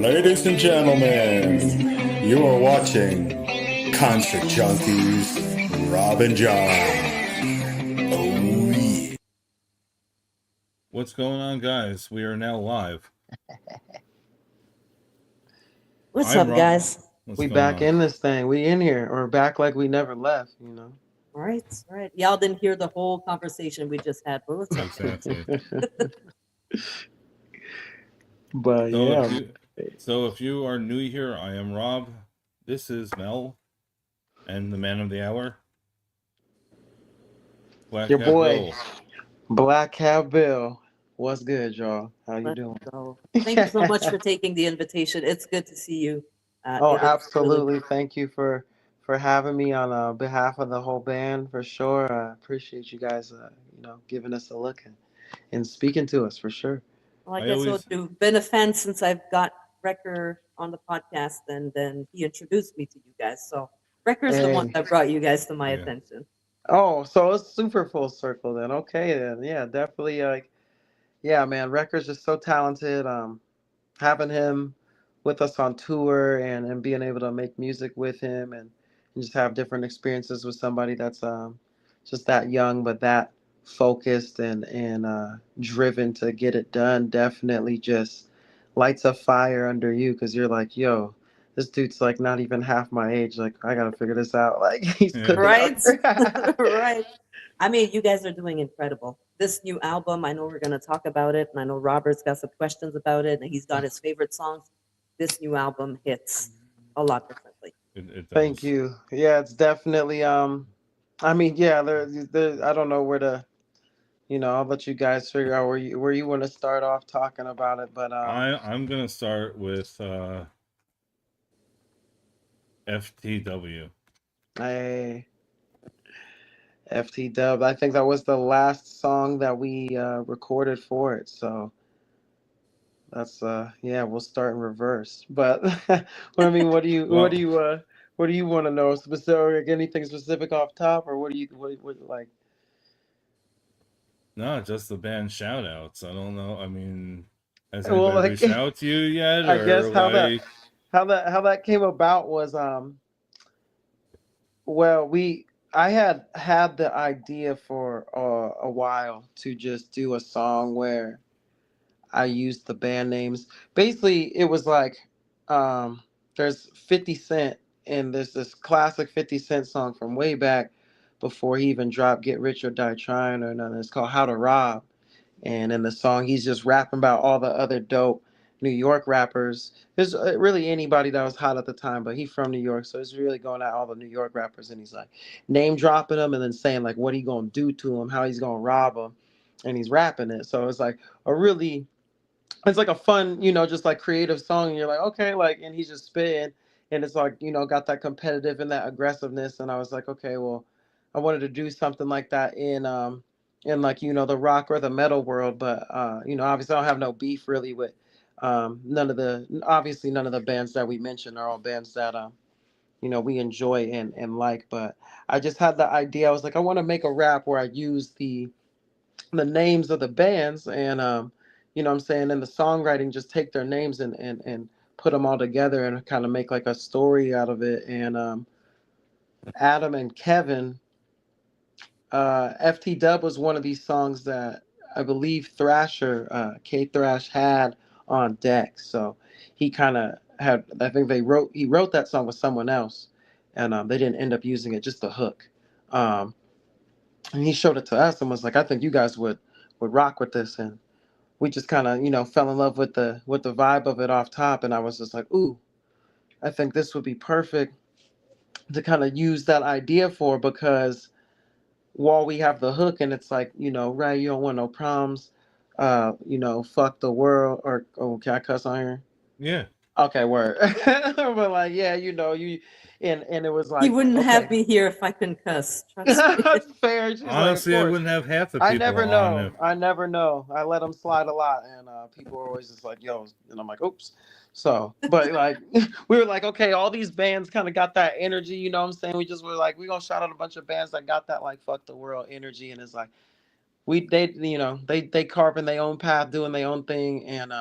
Ladies and gentlemen, you are watching Concert Junkies, Rob and John. Oh, yeah. What's going on, guys? We are now live. What's I'm up, Rob. guys? What's We going back on? in this thing. We in here. Or back like we never left, you know. All right. Y'all didn't hear the whole conversation we just had, but what's up? Exactly. But So yeah. if you are new here, I am Rob. This is Mel, and the man of the hour, Black Your Hat boy, Bill. Black Cat Bill. What's good, y'all? How you Let's doing? go. Thank you so much for taking the invitation. It's good to see you. Oh, It is absolutely. really Thank you for having me on behalf of the whole band for sure. I appreciate you guys giving us a look and speaking to us for sure. like I I told always, you, been a fan since I've got Wrecker on the podcast, and then he introduced me to you guys. So Wrecker's the one Hey. that brought you guys to my yeah. attention. Oh, so it's super full circle then. Okay then. Yeah, definitely yeah, man, Record's just so talented. Having him with us on tour and being able to make music with him and just have different experiences with somebody that's just that young but that focused and driven to get it done definitely just lights a fire under you because you're like, yo, this dude's like not even half my age. Like I gotta figure this out. Like he's Yeah. cooking out Right? here. Right. I mean, you guys are doing incredible. This new album, I know we're going to talk about it, and I know Robert's got some questions about it, and he's got his favorite songs. This new album hits a lot differently. It Thank does. you. Yeah, it's definitely I mean, yeah, there I don't know where to I'll let you guys figure out where you want to start off talking about it, but I'm gonna start with FTW. I FT Dub, I think that was the last song that we recorded for it, so that's yeah, we'll start in reverse. But what I mean, Well, what do you want to know specific, anything specific off top, or what like? no, just the band shout outs. I don't know. I mean, has Well, anybody like reached out to you yet, I guess or like? how that came about was well, I had the idea for a while to just do a song where I used the band names. Basically, it was like there's 50 Cent and there's this classic 50 Cent song from way back before he even dropped Get Rich or Die Trying or nothing. It's called How to Rob. And in the song, he's just rapping about all the other dope New York rappers. There's really anybody that was hot at the time, but he's from New York, so he's really going at all the New York rappers, and he's like name dropping them and then saying like what he gonna do to them, how he's gonna rob them, and he's rapping it. So it's like a really, it's like a fun, just like creative song. And you're like, okay, like, and he's just spitting, and it's like, got that competitive and that aggressiveness. And I was like, okay, well, I wanted to do something like that in like the rock or the metal world, but obviously I don't have no beef really with none of the bands that we mentioned are all bands that we enjoy and like. But I just had the idea. I was like, I want to make a rap where I use the names of the bands and I'm saying in the songwriting just take their names and put them all together and kind of make like a story out of it. And Adam and Kevin, FT Dub was one of these songs that I believe Thrasher, K Thrash had on deck. So he kind of had, I think he wrote that song with someone else, and they didn't end up using it, just the hook. um, and he showed it to us and was like, I think you guys would rock with this. And we just kind of fell in love with the vibe of it off top. And I was just like, ooh, I think this would be perfect to kind of use that idea for, because while we have the hook and it's like, right, you don't want no problems, fuck the world, or oh, can I cuss on here? Yeah. Okay, word. But like, yeah, you and it was He like, wouldn't have okay. me here if I couldn't cuss. Trust me. That's fair. She's like, of Honestly, I course. wouldn't have half the I people never on know. if. I never know. I let them slide a lot, and people are always just like, "Yo," and I'm like, "Oops." So, but like, we were like, okay, all these bands kind of got that energy. You know what I'm saying? We just were like, we gonna shout out a bunch of bands that got that like fuck the world energy, and it's like they carving their own path, doing their own thing, and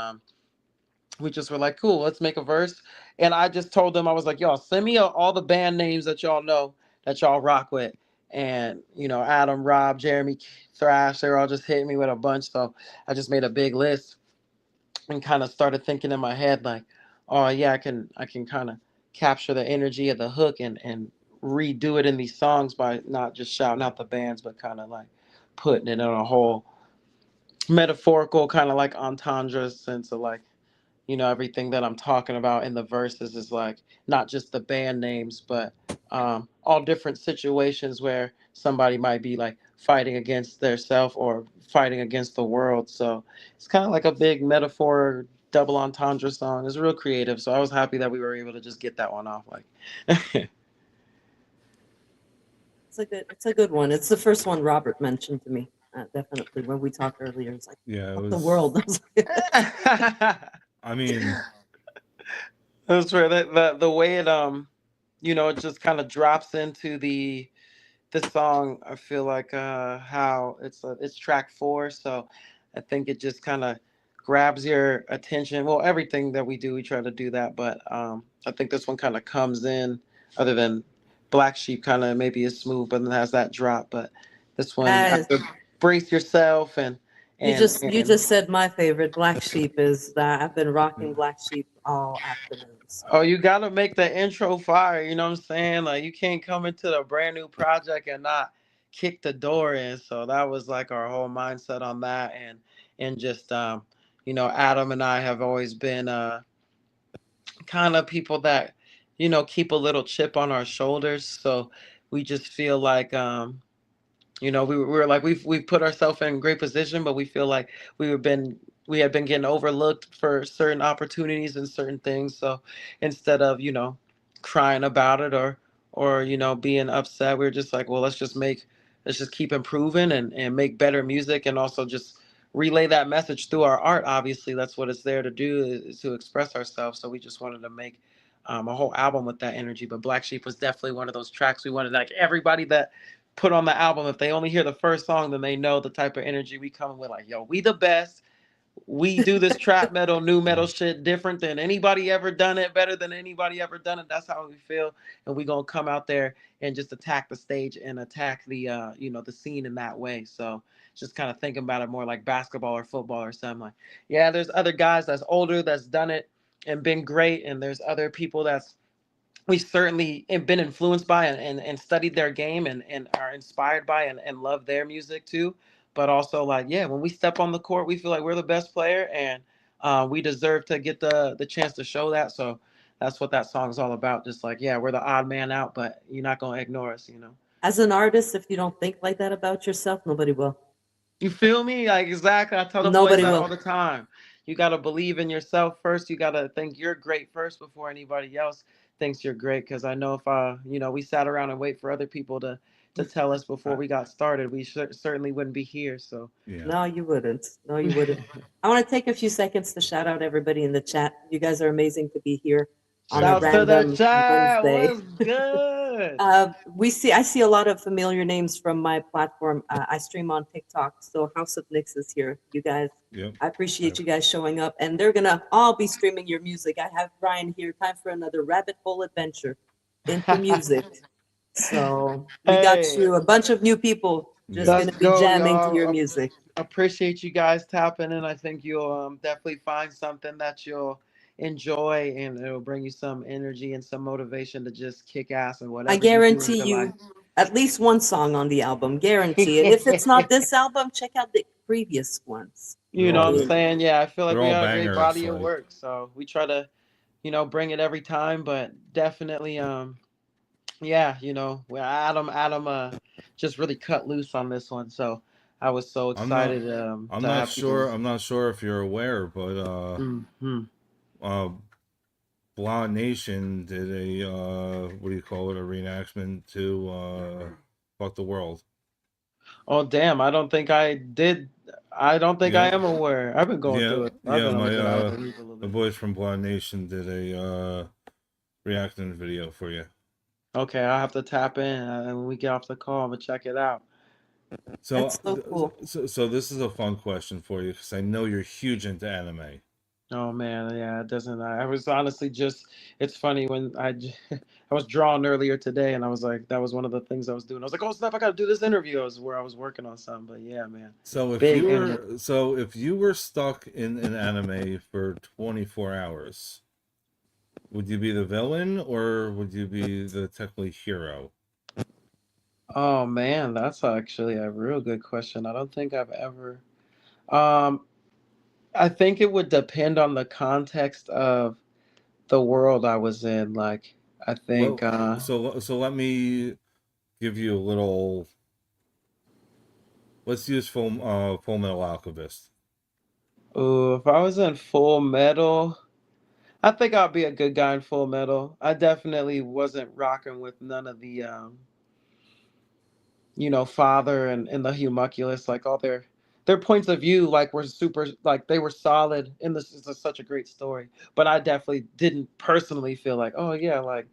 we just were like, cool, let's make a verse. And I just told them, I was like, y'all send me all the band names that y'all know that y'all rock with. And Adam, Rob, Jeremy, Thrash, they were all just hitting me with a bunch. So I just made a big list and kind of started thinking in my head like, oh yeah, I can kind of capture the energy of the hook and redo it in these songs by not just shouting out the bands, but kind of like putting it in a whole metaphorical kind of like entendre sense of like, everything that I'm talking about in the verses is like not just the band names, but all different situations where somebody might be like fighting against their self or fighting against the world. So it's kind of like a big metaphor, double entendre song. It's real creative. So I was happy that we were able to just get that one off. Like, It's a good one. It's the first one Robert mentioned to me. Definitely when we talked earlier, it's like, Yeah, it what was. the world? I was like, I mean, that's right. The way it just kind of drops into the song. I feel like how it's track 4, so I think it just kind of grabs your attention. Well, everything that we do, we try to do that, but I think this one kind of comes in. Other than Black Sheep, kind of maybe is smooth, but then has that drop. But this one, you have guys, to brace yourself you and just said my favorite Black Sheep is that I've been rocking Black Sheep all afternoon. oh, So you gotta make the intro fire. You know what I'm saying? Like you can't come into the brand new project and not kick the door in. So that was like our whole mindset on that, and just Adam and I have always been kind of people that keep a little chip on our shoulders. So we just feel like we were like we've put ourselves in great position, but we feel like we had been getting overlooked for certain opportunities and certain things. So instead of crying about it or being upset, we were just like, well, let's just keep improving and make better music, and also just relay that message through our art. Obviously, that's what it's there to do, is to express ourselves. So we just wanted to make a whole album with that energy. But Black Sheep was definitely one of those tracks we wanted like everybody that put on the album, if they only hear the first song, then they know the type of energy we come with. Like, yo, we the best. We do this trap metal, new metal shit different than anybody ever done it, better than anybody ever done it. That's how we feel, and we gonna come out there and just attack the stage and attack the scene in that way. So just kind of thinking about it more like basketball or football or something. Like, yeah, there's other guys that's older that's done it and been great, and there's other people that's we certainly have been influenced by and studied their game and are inspired by and love their music too. But also like, yeah, when we step on the court, we feel like we're the best player, and we deserve to get the chance to show that. So that's what that song is all about. Just like, yeah, we're the odd man out, but you're not gonna ignore us. as an artist, if you don't think like that about yourself, nobody will. You feel me? Like exactly. I tell the boys Nobody that will. all the time. You gotta believe in yourself first. You gotta think you're great first before anybody else thinks you're great. Because I know if we sat around and wait for other people to tell us before we got started, we certainly wouldn't be here. So yeah. No, you wouldn't. No, you wouldn't. I want to take a few seconds to shout out everybody in the chat. You guys are amazing to be here on a shouts to the random chat. Wednesday. What's good? I see a lot of familiar names from my platform. I stream on TikTok, so House of Nix is here. You guys, Yep. I appreciate you guys showing up, and they're gonna all be streaming your music. I have Brian here. Time for another rabbit hole adventure into music. So we got Hey, you a bunch of new people just let's gonna be go, jamming to your y'all. music. Appreciate you guys tapping in. I think you'll definitely find something that you'll enjoy, and it'll bring you some energy and some motivation to just kick ass and I whatever you do in guarantee your life. you at least one song on the album, guarantee. And if it's not this album, check out the previous ones. You They're know I all what I'm mean, saying? Yeah, I feel like they're we all got a great bangers. body of Like, work, so we try to bring it every time. But definitely yeah, where Adam just really cut loose on this one. So I was so I'm not. excited I'm to not have sure. people. I'm not sure if you're aware, but Mhm. uh, Blonde Nation did a what do you call it? A reenactment to "Fuck the World." Oh damn! I don't think I Yep. am aware. I've been going Yeah. through it. I've Yeah. been on the My get out of the loop a little the bit. boys from Blonde Nation did a reacting video for you. Okay, I'll have to tap in when we get off the call. I'm gonna check it out. So, that's so cool. so this is a fun question for you because I know you're huge into anime. Oh man, yeah, it doesn't. I was honestly just. It's funny when I was drawing earlier today, and I was like, that was one of the things I was doing. I was like, oh snap, I got to do this interview. I was where I was working on something, but yeah, man, big anime. So if you were stuck in an anime for 24 hours, would you be the villain or would you be the technically hero? Oh man, that's actually a real good question. I don't think I've ever. Um, I think it would depend on the context of the world I was in. Like, I think. Well, so let me give you a little. Let's use Full Metal Alchemist. Ooh, if I was in Full Metal. I think I'll be a good guy in Full Metal. I definitely wasn't rocking with none of the, father and the homunculus. Like all their points of view, like were super, like they were solid. And this is such a great story. But I definitely didn't personally feel like, oh yeah, like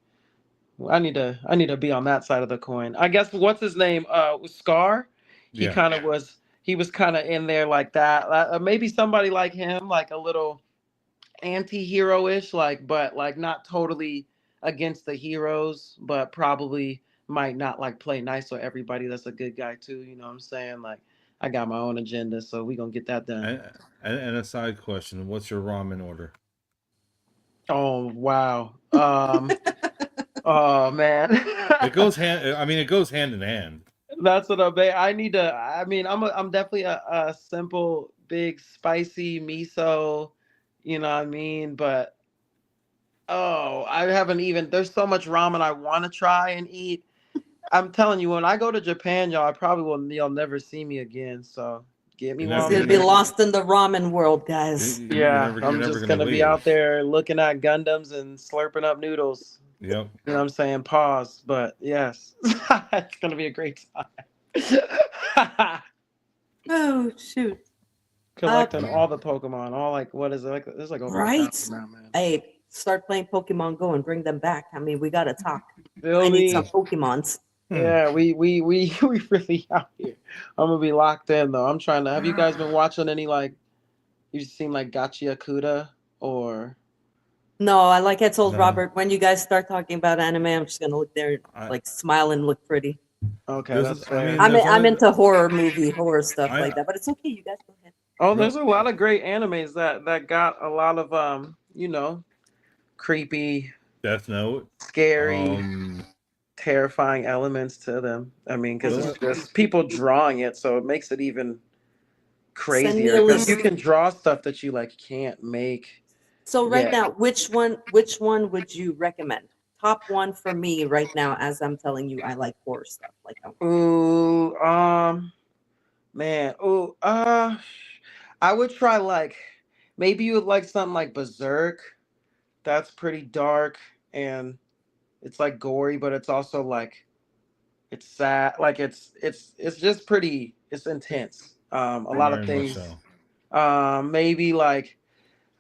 I need to be on that side of the coin. I guess what's his name? Was Scar. He Yeah, kind of was. He was kind of in there like that. Maybe somebody like him, like a little anti-hero-ish, like, but like not totally against the heroes, but probably might not like play nice with everybody. That's a good guy too, you know what I'm saying? Like, I got my own agenda, so we gonna get that done. and, and a side question: what's your ramen order? Oh wow. Oh man. It goes hand. I mean, it goes hand in hand. That's what I need to. I mean, I'm definitely a simple big spicy miso, you know what I mean? But oh, I haven't even, there's so much ramen I want to try and eat. I'm telling you, when I go to Japan, y'all, I probably will. Y'all never see me again. So get me You're while never, He's I'm gonna you're be here. never, lost in the ramen world, you're, guys. you're Yeah, never, you're I'm never just gonna gonna be out leave. there looking at Gundams and slurping up noodles. Yep. You know what I'm saying? Pause. But yes, it's gonna be a great time. Oh shoot. Collecting all the Pokemon, all like what is it? Like there's like over a Right. thousand now, man. Hey, start playing Pokemon Go and bring them back. I mean, we gotta talk. Feel I need some me? Pokemons. Hmm. Yeah, we really out here. I'm gonna be locked in though. I'm trying to. Have you guys been watching any like? You've seen like Gachi Akuda or No, I like I told No, Robert, when you guys start talking about anime, I'm just gonna look there, I like smile and look pretty. okay, there's. that's I fair. mean, there's I'm only. into horror stuff like I that, but it's okay. You guys go ahead. Oh, no. there's a lot of great animes that got a lot of creepy, Death Note. scary, Um. terrifying elements to them. I mean, I because it's know. The just people drawing it, so it makes it even Send me crazier. a Because you list. can draw stuff that you like can't make So right yet. now, which one would you recommend? Top one for me right now, as I'm telling you, I like horror stuff. Like, Ooh, man, ooh, I would try like maybe you would like something like Berserk. That's pretty dark and it's like gory, but it's also like it's sad. Like it's just pretty. It's intense. A lot of very much things. so. Maybe like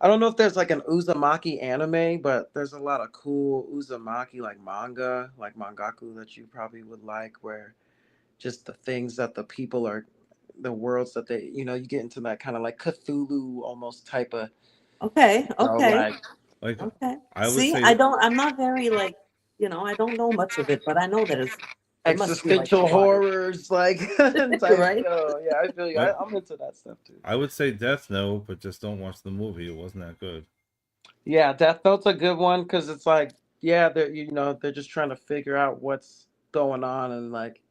I don't know if there's like an Uzumaki anime, but there's a lot of cool Uzumaki like manga, like mangaku that you probably would like, where just the things that the people are, the worlds that they, you get into that kind of like Cthulhu almost type of, okay, okay, like Like, okay. I would See, say. I'm not very like, I don't know much of it, but I know that it must be like existential water, horrors, like type. right? Yeah, I feel you. Like, I'm into that stuff too. I would say Death Note, but just don't watch the movie. It wasn't that good. Yeah, Death Note's a good one because it's like, yeah, they're just trying to figure out what's going on, and like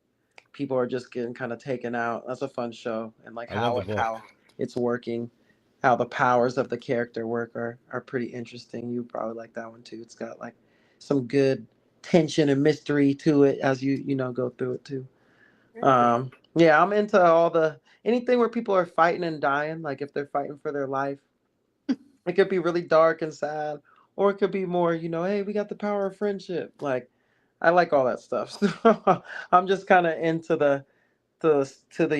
people are just getting kind of taken out. That's a fun show, and like I love the how book. it's working, how the powers of the character work are pretty interesting. You probably like that one too. It's got like some good tension and mystery to it as you go through it too. Very good. Yeah, I'm into all the anything where people are fighting and dying, like if they're fighting for their life. It could be really dark and sad, or it could be more, hey, we got the power of friendship. Like, I like all that stuff. So I'm just kind of into the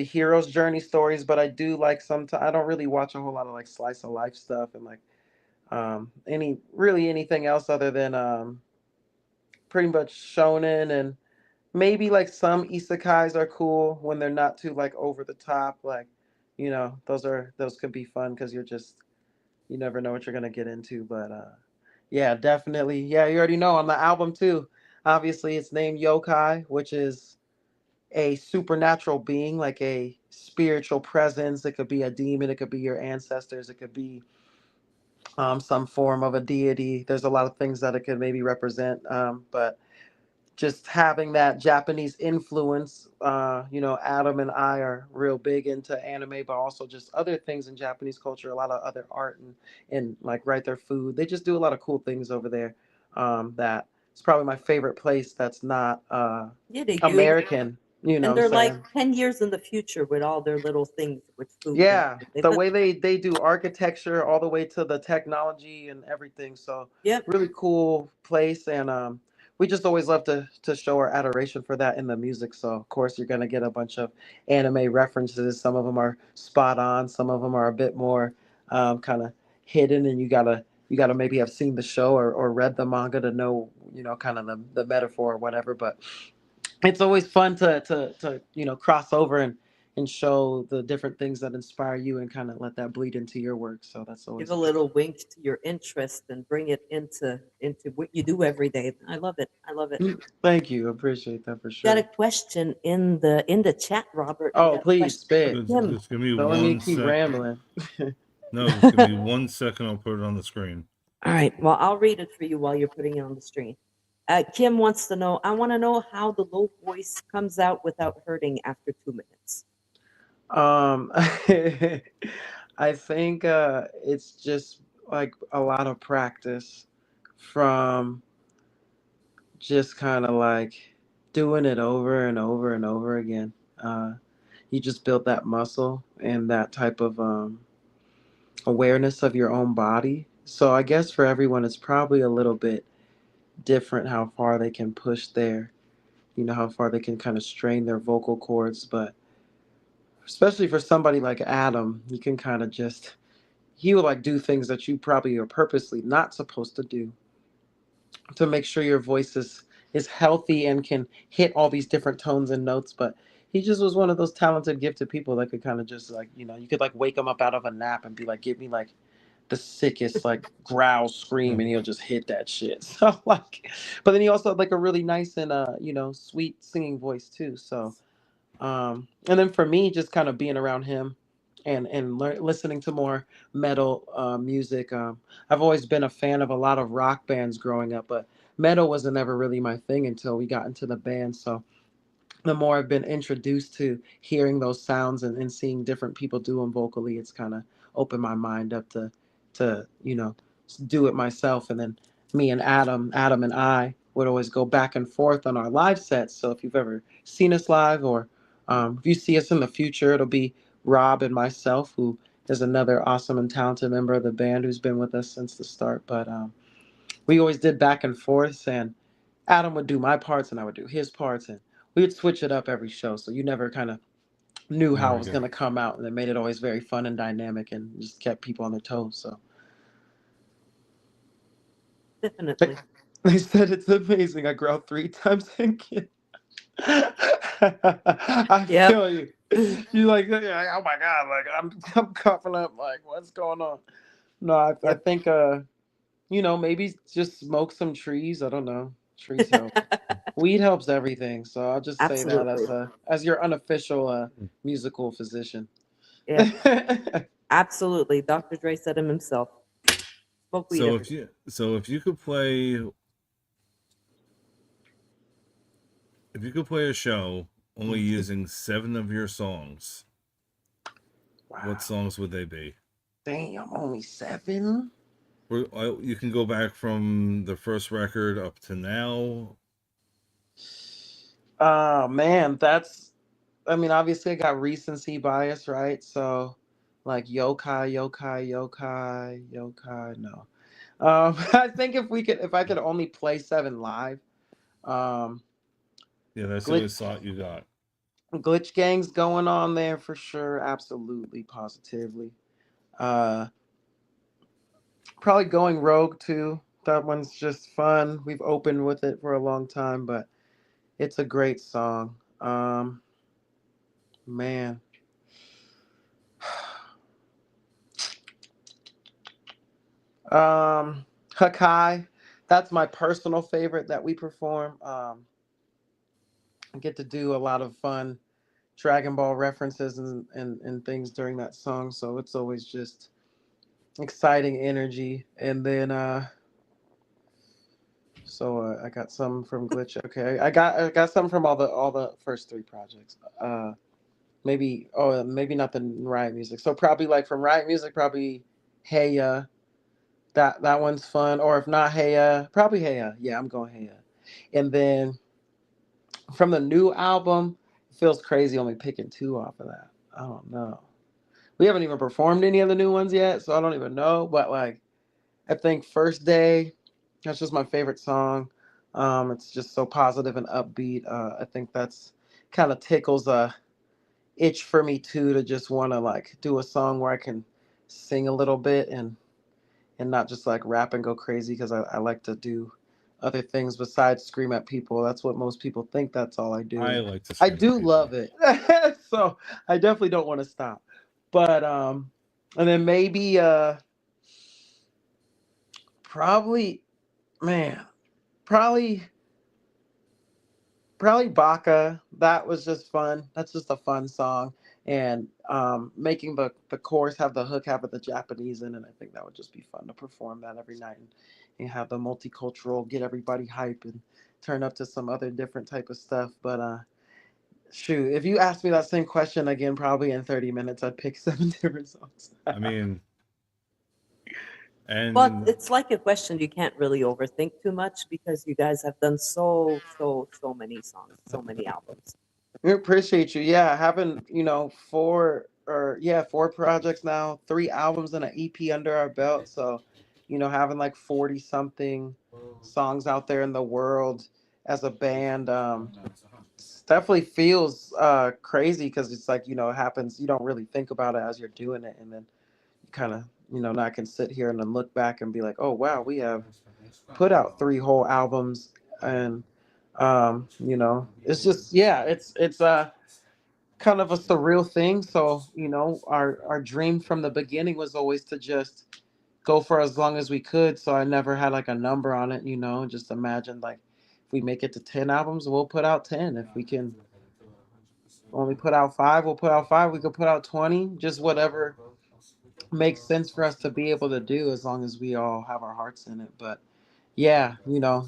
hero's journey stories, but I do like sometimes I don't really watch a whole lot of like slice of life stuff and like anything else other than pretty much shonen and maybe like some isekais are cool when they're not too like over the top. Like, those could be fun because you're just you never know what you're gonna get into. But yeah, definitely. Yeah, you already know on the album too. Obviously, it's named Yokai, which is a supernatural being, like a spiritual presence. It could be a demon. It could be your ancestors. It could be some form of a deity. There's a lot of things that it could maybe represent. But just having that Japanese influence, Adam and I are real big into anime, but also just other things in Japanese culture, a lot of other art and like write their food. They just do a lot of cool things over there. That it's probably my favorite place that's not Yeah, they do. American, you know And what I'm they're like saying? 10 years in the future with all their little things with food and Yeah, everything. the But way they do architecture all the way to the technology and everything. So yep, really cool place, and we just always love to show our adoration for that in the music. So of course you're gonna get a bunch of anime references. Some of them are spot on. Some of them are a bit more kind of hidden, and you gotta maybe have seen the show or read the manga to know kind of the metaphor or whatever. But it's always fun to cross over and show the different things that inspire you and kind of let that bleed into your work. So that's give always a cool. little wink to your interest and bring it into what you do every day. I love it. I love it. Thank you, appreciate that for Got a sure. question in the chat, Robert. We Oh, got a please question for spit. Just, Kim. just give me Don't let me one keep sec. rambling. No, just give me 1 second. I'll put it on the screen. All right. Well, I'll read it for you while you're putting it on the screen. Kim wants to know. I want to know how the low voice comes out without hurting after 2 minutes. um I think it's just like a lot of practice from just kind of like doing it over and over and over again. You just build that muscle and that type of awareness of your own body. So I guess for everyone, it's probably a little bit different how far they can push how far they can kind of strain their vocal cords. But especially for somebody like Adam, you can kind of he will like do things that you probably are purposely not supposed to do to make sure your voice is healthy and can hit all these different tones and notes. But he just was one of those talented, gifted people that could kind of just like, you could like wake him up out of a nap and be like, give me like the sickest like growl scream, Hmm. and he'll just hit that shit. So like, but then he also had like a really nice and sweet singing voice too. So and then for me, just kind of being around him and listening to more metal music. I've always been a fan of a lot of rock bands growing up, but metal wasn't ever really my thing until we got into the band. So the more I've been introduced to hearing those sounds and seeing different people do them vocally, it's kind of opened my mind up to do it myself. And then me and Adam and I would always go back and forth on our live sets. So if you've ever seen us live, or if you see us in the future, it'll be Rob and myself, who is another awesome and talented member of the band who's been with us since the start. But we always did back and forth, and Adam would do my parts and I would do his parts, and we would switch it up every show. So you never kind of knew There how it we was go. going to come out, and it made it always very fun and dynamic and just kept people on their toes. So they, Definitely. they said it's amazing. I grow 3 times in kid. I Yep. feel you. You're like, oh my God, like I'm coughing up, like what's going on? No, I Yep. think maybe just smoke some trees. I don't know. Trees help. Weed helps everything, so I'll just say that Absolutely. as your unofficial musical physician. Yeah. Absolutely. Dr. Dre said him himself. Smoke weed So every if day. you could play a show only using 7 of your songs, what Wow, songs would they be? damn, only 7. You can go back from the first record up to now. Oh man, that's. I mean, obviously, I got recency bias, right? So, like yokai, yokai, yokai, yokai. No, I think if I could only play 7 live, um, Yeah, that's the only glitch slot you got. glitch gangs going on there for sure, absolutely, positively. Uh, Probably going rogue too. That one's just fun. We've opened with it for a long time, but it's a great song. Man. Hakai, that's my personal favorite that we perform. I get to do a lot of fun Dragon Ball references and things during that song, so it's always just exciting energy. And then I got some from Glitch. Okay, I got some from all the first three projects. Maybe not the Riot Music. So probably like from Riot Music, probably Hey that one's fun. Or if not Hey probably Hey Yeah, I'm going Hey And then from the new album, it feels crazy only picking two off of that. I don't know. We haven't even performed any of the new ones yet, so I don't even know. But like, I think First Day, that's just my favorite song. It's just so positive and upbeat. I think that's kind of tickles a itch for me too to just want to like do a song where I can sing a little bit and not just like rap and go crazy because I like to do other things besides scream at people. That's what most people think. That's all I do, I and like to I scream at do people. love it. So I definitely don't want to stop. But and then maybe probably man probably probably Baka. That was just fun. That's just a fun song. And making the chorus have the hook have the Japanese in it. I think that would just be fun to perform that every night and have the multicultural, get everybody hype and turn up to some other different type of stuff. But shoot, if you asked me that same question again, probably in 30 minutes, I'd pick seven different songs. I mean, But and it's like a question you can't really overthink too much because you guys have done so many songs, so many albums. We appreciate you. Yeah, having four projects now, three albums and an EP under our belt. So, having like 40 something songs out there in the world as a band, definitely feels crazy because it's like it happens. You don't really think about it as you're doing it, and then you kind of now I can sit here and then look back and be like, oh wow, we have put out three whole albums and it's just it's kind of a surreal thing. So our dream from the beginning was always to just go for as long as we could. So I never had like a number on it. Just imagine like if we make it to 10 albums, we'll put out 10. If we can only put out five, we'll put out five. We could put out 20, just whatever makes sense for us to be able to do as long as we all have our hearts in it. But yeah,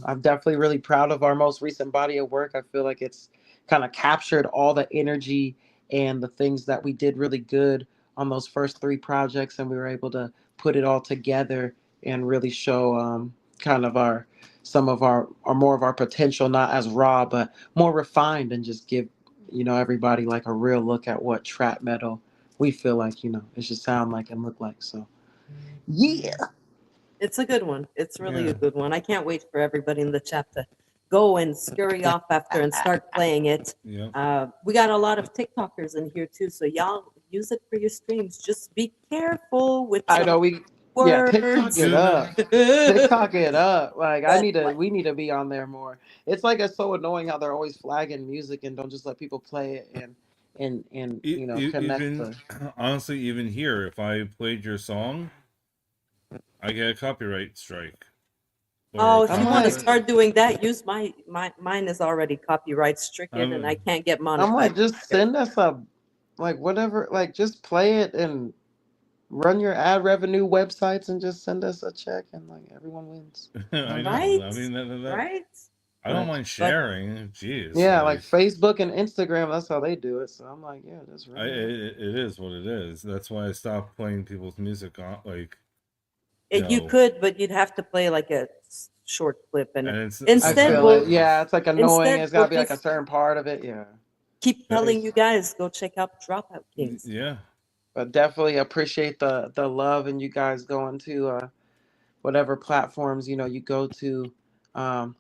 I'm definitely really proud of our most recent body of work. I feel like it's kind of captured all the energy and the things that we did really good on those first three projects, and we were able to put it all together and really show kind of our some of our or more of our potential, not as raw but more refined, and just give everybody like a real look at what trap metal we feel like it should sound like and look like. So yeah. It's a good one. It's really a yeah, good one. I can't wait for everybody in the chat to go and scurry off after and start playing it. yeah. We got a lot of TikTokers in here too, so y'all use it for your streams. Just be careful with I some know yeah, TikTok words. it Do not. up. TikTok it up. Like But we need to be on there more. It's like it's so annoying how they're always flagging music and don't just let people play it and connect Even the. honestly, even here, if I played your song, I get a copyright strike or a oh, if I'm you want to like conflict. start doing that, use mine is already copyright stricken and I Um, can't get I'm monetized. like just send us a like whatever like just play it and run your ad revenue websites and just send us a check and like everyone wins. I I'm know. Right? I mean that Right? I don't like mind But sharing. Jeez, yeah, like like Facebook and Instagram, that's how they do it. So I'm like, yeah, just I run your. it is what it is. That's why I stopped playing people's music on like you could, but you'd have to play like a short clip, and and it's I instead feel it. we'll Yeah, it's like annoying. instead It's got we'll to be like a just certain part of it. Yeah. keep telling Face. you guys go check out Dropout Kings. yeah. But definitely appreciate the love and you guys going to whatever platforms you go to. Um,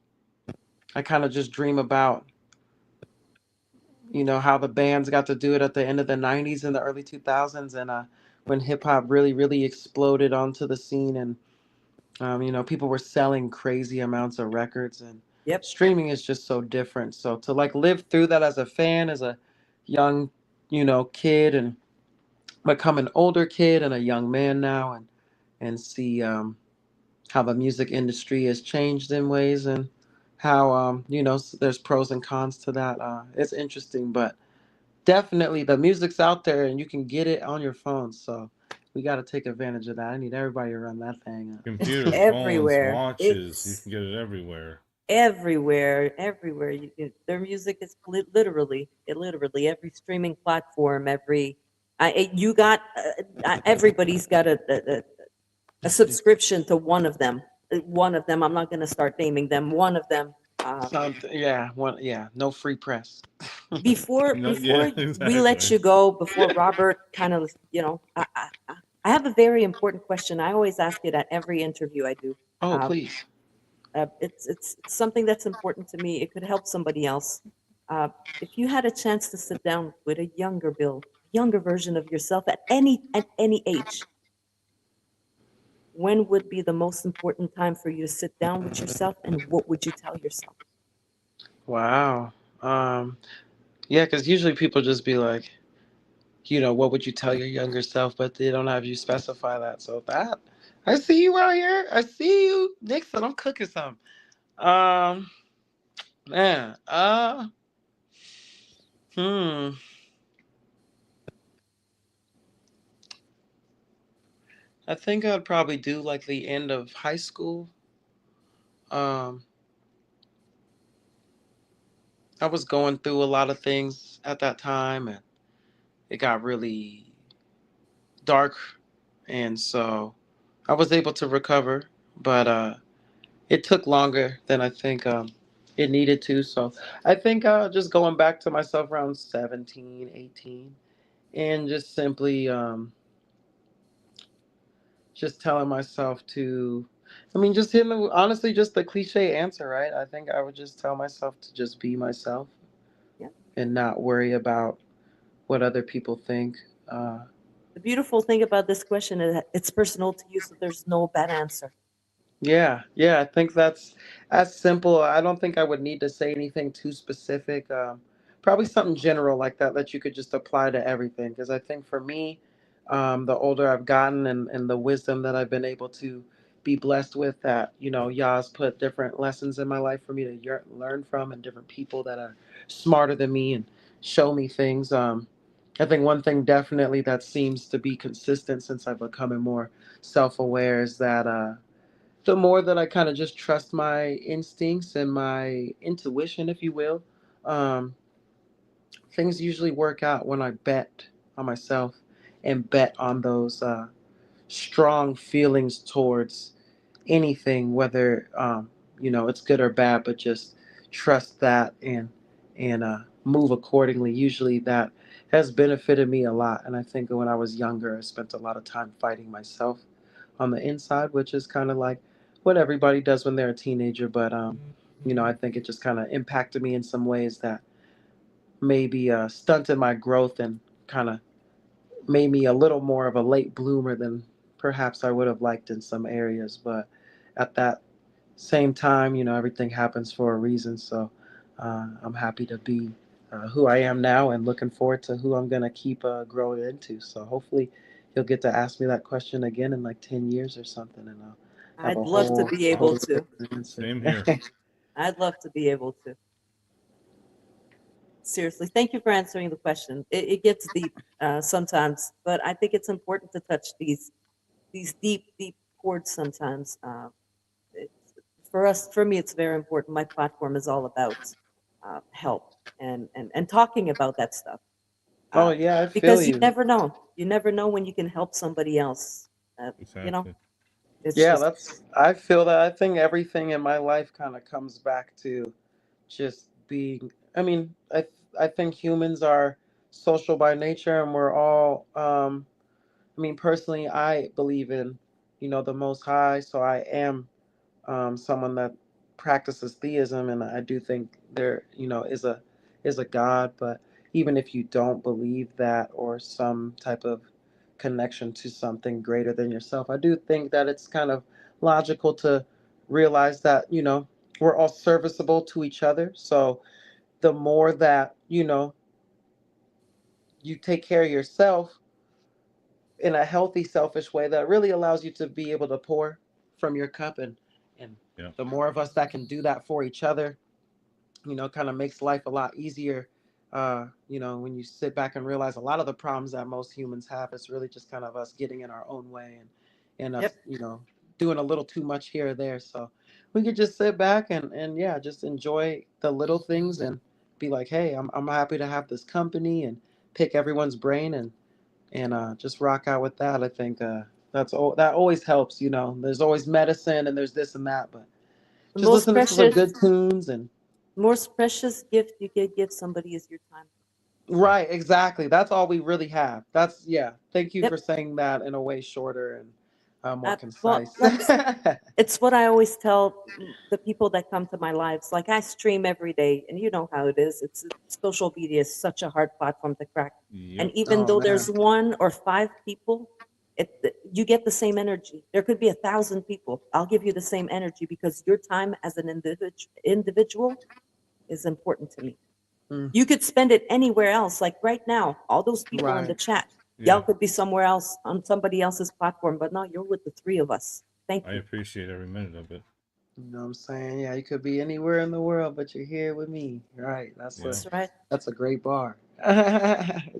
I kind of just dream about how the bands got to do it at the end of the '90s and the early 2000s, and when hip hop really exploded onto the scene, and people were selling crazy amounts of records, and Yep. streaming is just so different. So to like live through that as a fan, as a young kid, and become an older kid and a young man now, and see how the music industry has changed in ways, and how there's pros and cons to that. It's interesting, but definitely the music's out there and you can get it on your phone. So we got to take advantage of that. I need everybody to run that thing It's Computers, phones, everywhere. watches, you It's can get it everywhere. everywhere. You can, their music is literally every streaming platform. You got everybody's got a subscription to one of them. One of them. I'm not going to start naming them. One of them. Something, yeah, one, yeah, no free press. Before No, before yeah, we let exactly. you go, before Robert kind of, I have a very important question. I always ask it at every interview I do. Oh, Uh, please. it's something that's important to me. It could help somebody else. Uh, if you had a chance to sit down with a younger Bill, younger version of yourself at any age, when would be the most important time for you to sit down with yourself, and what would you tell yourself? Wow. Um, yeah, because usually people just be like, what would you tell your younger self, but they don't have you specify that. So that, I see you out here. I see you, Nixon. I'm cooking some. Um, man. Hmm. I think I'd probably do like the end of high school. Um, I was going through a lot of things at that time, and it got really dark, and so I was able to recover, but it took longer than I think it needed to. So I think just going back to myself around 17, 18, and just simply just telling myself to, I mean, just honestly, just the cliche answer, right? I think I would just tell myself to just be myself Yeah. and not worry about what other people think. Uh, The beautiful thing about this question is that it's personal to you, so there's no bad answer. Yeah, yeah, I think that's as simple. I don't think I would need to say anything too specific. Probably something general like that that you could just apply to everything. Because I think for me, the older I've gotten and the wisdom that I've been able to be blessed with, that Yah's put different lessons in my life for me to learn from, and different people that are smarter than me and show me things. I think one thing definitely that seems to be consistent since I've become more self-aware is that. The more that I kind of just trust my instincts and my intuition, if you will, um, things usually work out when I bet on myself and bet on those strong feelings towards anything, whether it's good or bad, but just trust that and move accordingly. Usually, that has benefited me a lot. And I think when I was younger, I spent a lot of time fighting myself on the inside, which is kind of like what everybody does when they're a teenager. But I think it just kind of impacted me in some ways that maybe stunted my growth and kind of made me a little more of a late bloomer than perhaps I would have liked in some areas. But at that same time, everything happens for a reason. So I'm happy to be who I am now and looking forward to who I'm going to keep growing into. So hopefully you'll get to ask me that question again in like 10 years or something, and I'll have I'd love to be a able whole to. different answer. Same here. I'd love to be able to. Seriously, thank you for answering the question. It gets deep sometimes, but I think it's important to touch these deep chords sometimes. It's, for me, it's very important. My platform is all about help and talking about that stuff, Oh, uh, yeah, I feel because you you. never know. You never know when you can help somebody else. You know, Exactly. it's Yeah, just I feel that. I think everything in my life kind of comes back to just being, I mean, I think humans are social by nature, and we're all, I mean, personally, I believe in, the Most High, so I am someone that practices theism, and I do think there, is a God. But even if you don't believe that, or some type of connection to something greater than yourself, I do think that it's kind of logical to realize that we're all serviceable to each other. So the more that you take care of yourself in a healthy, selfish way, that really allows you to be able to pour from your cup, and Yeah. the more of us that can do that for each other, kind of makes life a lot easier. When you sit back and realize a lot of the problems that most humans have, it's really just kind of us getting in our own way, and us, Yep. doing a little too much here or there. So we could just sit back and yeah, just enjoy the little things and be like, hey, I'm happy to have this company and pick everyone's brain and just rock out with that. I think that always helps. There's always medicine and there's this and that, but The just most listening to some precious, good tunes and most precious gift you could give somebody is your time. Yeah. right, exactly. That's all we really have. That's yeah. Thank you for Yep. saying that in a way shorter and more Well, concise. it's what I always tell the people that come to my lives. Like I stream every day, and you know how it is. Social media is such a hard platform to crack. And Yep. even Oh though man. there's one or five people, you get the same energy. There could be 1,000 people. I'll give you the same energy because your time as an individual is important to me. Mm, You could spend it anywhere else. Like right now, all those people in the right. chat, Yeah. y'all could be somewhere else on somebody else's platform, but no, you're with the three of us. Thank I you. appreciate every minute of it. You know what I'm saying? Yeah, you could be anywhere in the world, but you're here with me. Right. That's a Yeah. That's right. that's a great bar.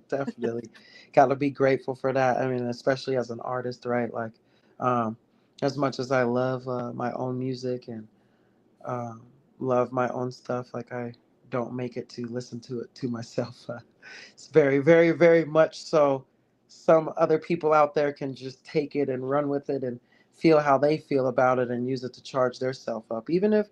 Definitely. Gotta be grateful for that. I mean, especially as an artist, right? Like, um, as much as I love my own music and um, love my own stuff. Like I don't make it to listen to it to myself. It's very, very, very much so. Some other people out there can just take it and run with it and feel how they feel about it and use it to charge their self up. Even if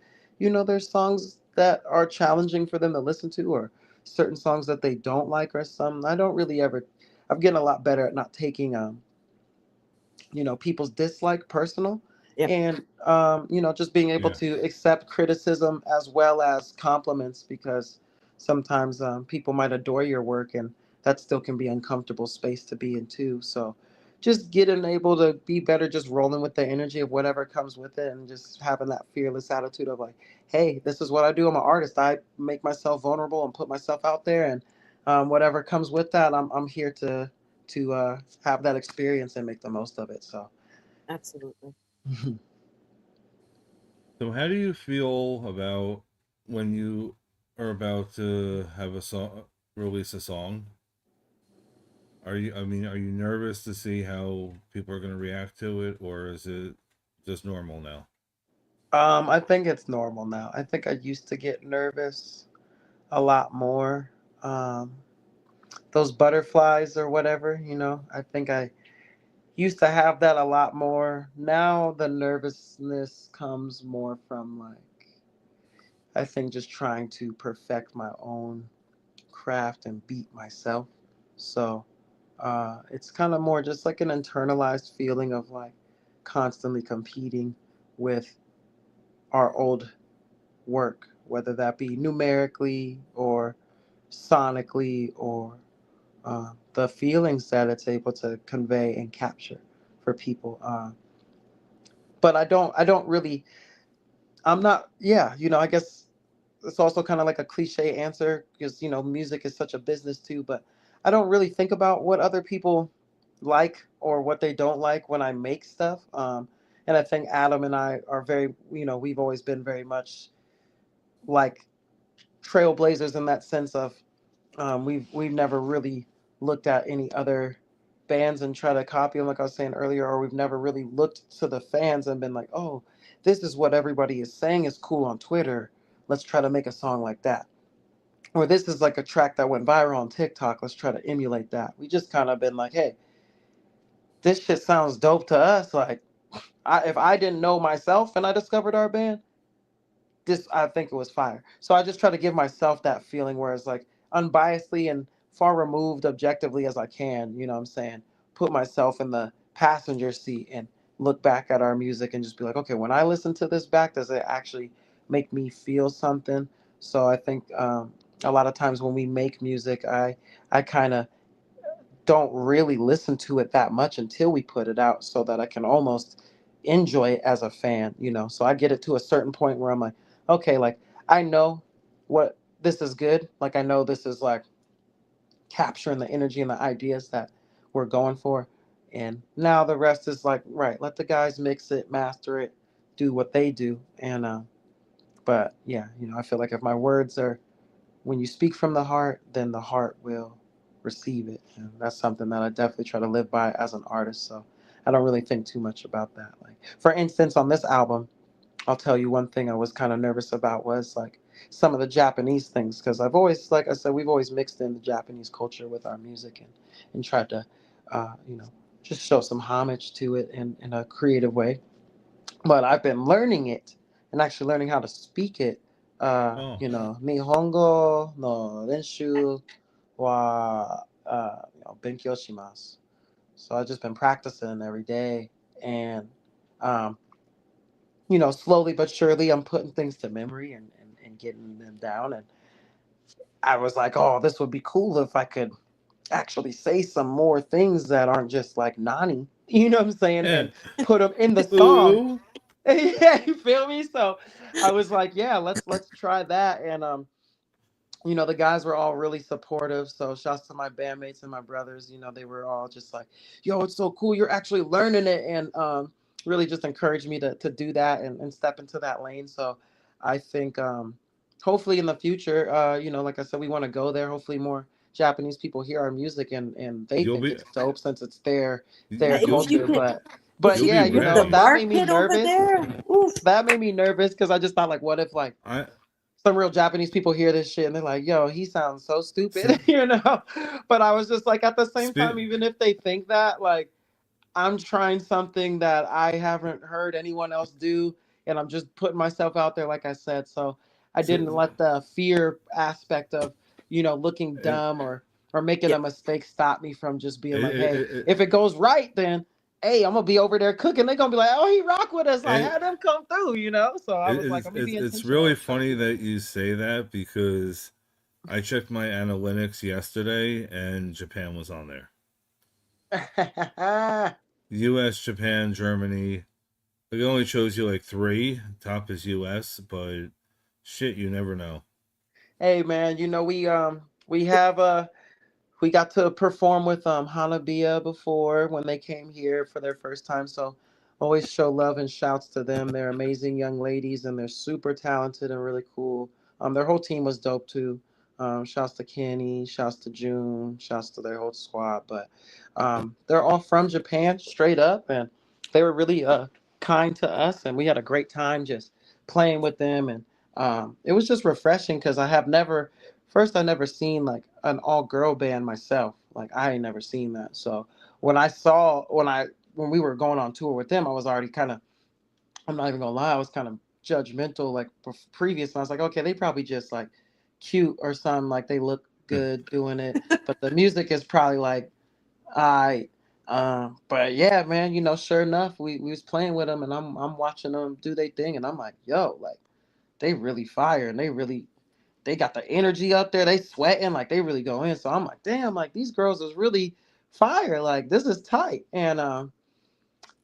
there's songs that are challenging for them to listen to or certain songs that they don't like or some. I don't really ever. I'm getting a lot better at not taking people's dislike personal Yep, and just being able Yeah. to accept criticism as well as compliments because sometimes people might adore your work and that still can be uncomfortable space to be in too. So just getting able to be better, just rolling with the energy of whatever comes with it and just having that fearless attitude of like, hey, this is what I do. I'm an artist. I make myself vulnerable and put myself out there, and whatever comes with that, I'm here to have that experience and make the most of it. So, absolutely. So how do you feel about when you are about to have a song, release a song? Are you nervous to see how people are going to react to it, or is it just normal now? I think it's normal now. I think I used to get nervous a lot more. Um, those butterflies or whatever, I think I used to have that a lot more. Now the nervousness comes more from like, I think just trying to perfect my own craft and beat myself. So it's kind of more just like an internalized feeling of like constantly competing with our old work, whether that be numerically or sonically or the feelings that it's able to convey and capture for people. But I don't really, I'm not, yeah, I guess it's also kind of like a cliche answer because music is such a business too, but I don't really think about what other people like or what they don't like when I make stuff. And I think Adam and I are very, we've always been very much like trailblazers in that sense of we've never really looked at any other bands and try to copy them, like I was saying earlier, or we've never really looked to the fans and been like, oh, this is what everybody is saying is cool on Twitter. Let's try to make a song like that. Or this is like a track that went viral on TikTok. Let's try to emulate that. We just kind of been like, hey, this shit sounds dope to us. Like, if I didn't know myself and I discovered our band, this I think it was fire. So I just try to give myself that feeling where it's like unbiasedly and far removed objectively as I can, you know what I'm saying? Put myself in the passenger seat and look back at our music and just be like, okay, when I listen to this back, does it actually make me feel something? So I think a lot of times when we make music, I kind of don't really listen to it that much until we put it out so that I can almost enjoy it as a fan, So I get it to a certain point where I'm like, okay, like I know what this is good. Like I know this is like capturing the energy and the ideas that we're going for. And now the rest is like, right, let the guys mix it, master it, do what they do. And but yeah, I feel like if my words are, when you speak from the heart, then the heart will receive it. And that's something that I definitely try to live by as an artist. So I don't really think too much about that. Like, for instance, on this album, I'll tell you one thing I was kind of nervous about was like some of the Japanese things, because I've always, like I said, we've always mixed in the Japanese culture with our music, and tried to, uh, you know, just show some homage to it in a creative way. But I've been learning it and actually learning how to speak it. Oh, Nihongo no renshu wa benkyou shimasu. So I've just been practicing every day, and um, slowly but surely I'm putting things to memory, and getting them down. And I was like, oh, this would be cool if I could actually say some more things that aren't just like Nani, you know what I'm saying, yeah. and put them in the song. Ooh, Yeah, you feel me? So I was like, yeah, let's try that. And the guys were all really supportive. So shouts to my bandmates and my brothers. They were all just like, yo, it's so cool. You're actually learning it. And really just encouraged me to do that, and step into that lane. So I think hopefully in the future, like I said, we want to go there. Hopefully more Japanese people hear our music, and they you'll think be it's dope since it's their you'll If you culture. can, But if you you'll be yeah, can get the ready. that made mark me hit over nervous. there, oof. That made me nervous because I just thought, like, what if, like, I some real Japanese people hear this shit and they're like, yo, he sounds so stupid, see, But I was just like, at the same time, spit. even if they think that, like, I'm trying something that I haven't heard anyone else do, and I'm just putting myself out there, like I said. So I So, didn't let the fear aspect of, looking and dumb or making Yeah, a mistake stop me from just being like, hey, it, if it goes right, then hey, I'm gonna be over there cooking. They're gonna be like, oh, he rock with us. Like, it, had them come through. So I was like, let me be it's really intentional. funny that you say that because I checked my analytics yesterday and Japan was on there. U.S., Japan, Germany. It only shows you like three. Top is U.S., but shit, you never know. Hey man, we got to perform with Hanabiya before when they came here for their first time. So always show love and shouts to them. They're amazing young ladies, and they're super talented and really cool. Their whole team was dope too. Shouts to Kenny, shouts to June, shouts to their whole squad. But they're all from Japan, straight up, and they were really kind to us, and we had a great time just playing with them. And it was just refreshing because I never seen like an all girl band myself. Like I ain't never seen that. So when we were going on tour with them, I was already kind of, I'm not even gonna lie, I was kind of judgmental like previous. And I was like, okay, they probably just like cute or something. Like they look good doing it, but the music is probably like, I. But yeah, man, sure enough, we was playing with them, and I'm watching them do their thing, and I'm like, yo, like they really fire, and they got the energy up there. They sweating like they really go in. So I'm like, damn, like these girls is really fire. Like this is tight. And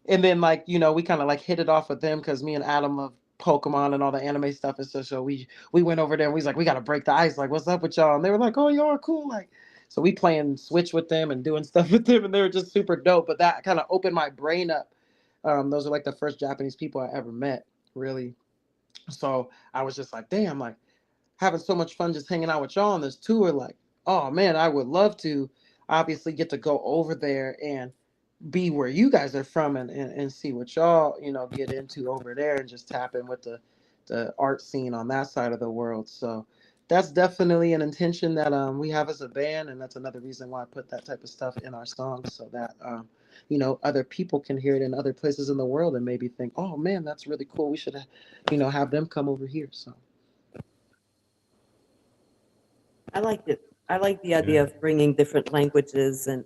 then like we kind of like hit it off with them because me and Adam love Pokemon and all the anime stuff and stuff. So we went over there and we was like, we got to break the ice. Like, what's up with y'all? And they were like, oh, y'all are cool. Like, so we playing Switch with them and doing stuff with them, and they were just super dope. But that kind of opened my brain up. Those are like the first Japanese people I ever met, really. So I was just like, damn, like having so much fun just hanging out with y'all on this tour. Like, oh man, I would love to obviously get to go over there and be where you guys are from, and see what y'all, get into over there, and just tap in with the art scene on that side of the world. So that's definitely an intention that we have as a band, and that's another reason why I put that type of stuff in our songs, so that other people can hear it in other places in the world and maybe think, oh man, that's really cool, we should have them come over here. So I liked it. I like the Yeah, idea of bringing different languages and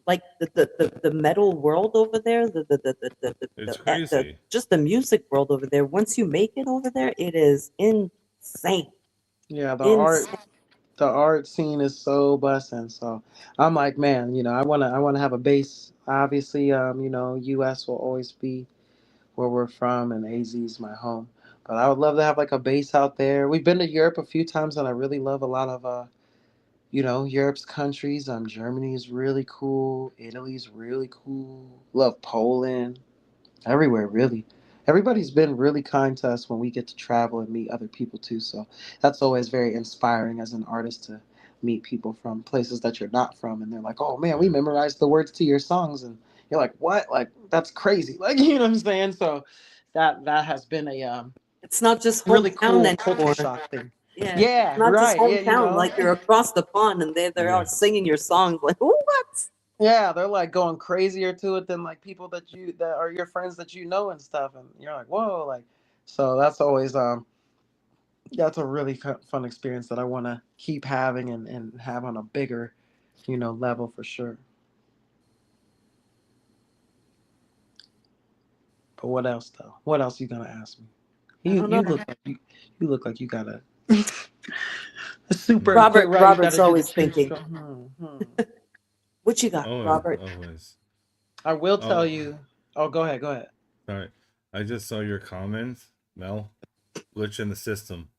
like the metal world over there, it's crazy. just the music world over there. Once you make it over there, it is insane, yeah, insane. the art scene is so busting. So I'm like, man, I wanna have a base. Obviously, US will always be where we're from, and AZ is my home. But I would love to have like a base out there. We've been to Europe a few times, and I really love a lot of Europe's countries. Germany is really cool. Italy's really cool. Love Poland. Everywhere really. everybody's been really kind to us when we get to travel and meet other people too. So that's always very inspiring as an artist to meet people from places that you're not from, and they're like, "Oh man, we Yeah. memorized the words to your songs," and you're like, "What? Like that's crazy!" Like you know what I'm saying? So that has been a It's not just really hometown cool culture anymore. shock thing. Yeah, it's Yeah, not just right. Yeah, you hometown. know. Like you're across the pond and they Yeah. are singing your songs. Like what? Yeah, they're like going crazier to it than like people that are your friends that you know and stuff, and you're like, whoa, like. So that's always that's a really fun experience that I want to keep having and have on a bigger, level for sure. But what else though? What else you gonna ask me? I You don't know. you look like you look like you got a super Robert quick right. You got Robert's to do the always cheers. thinking. What you got, Oh, Robert? always. I will tell Oh, you. Oh, go ahead. Go ahead. sorry. I just saw your comment, Mel. Glitch in the system.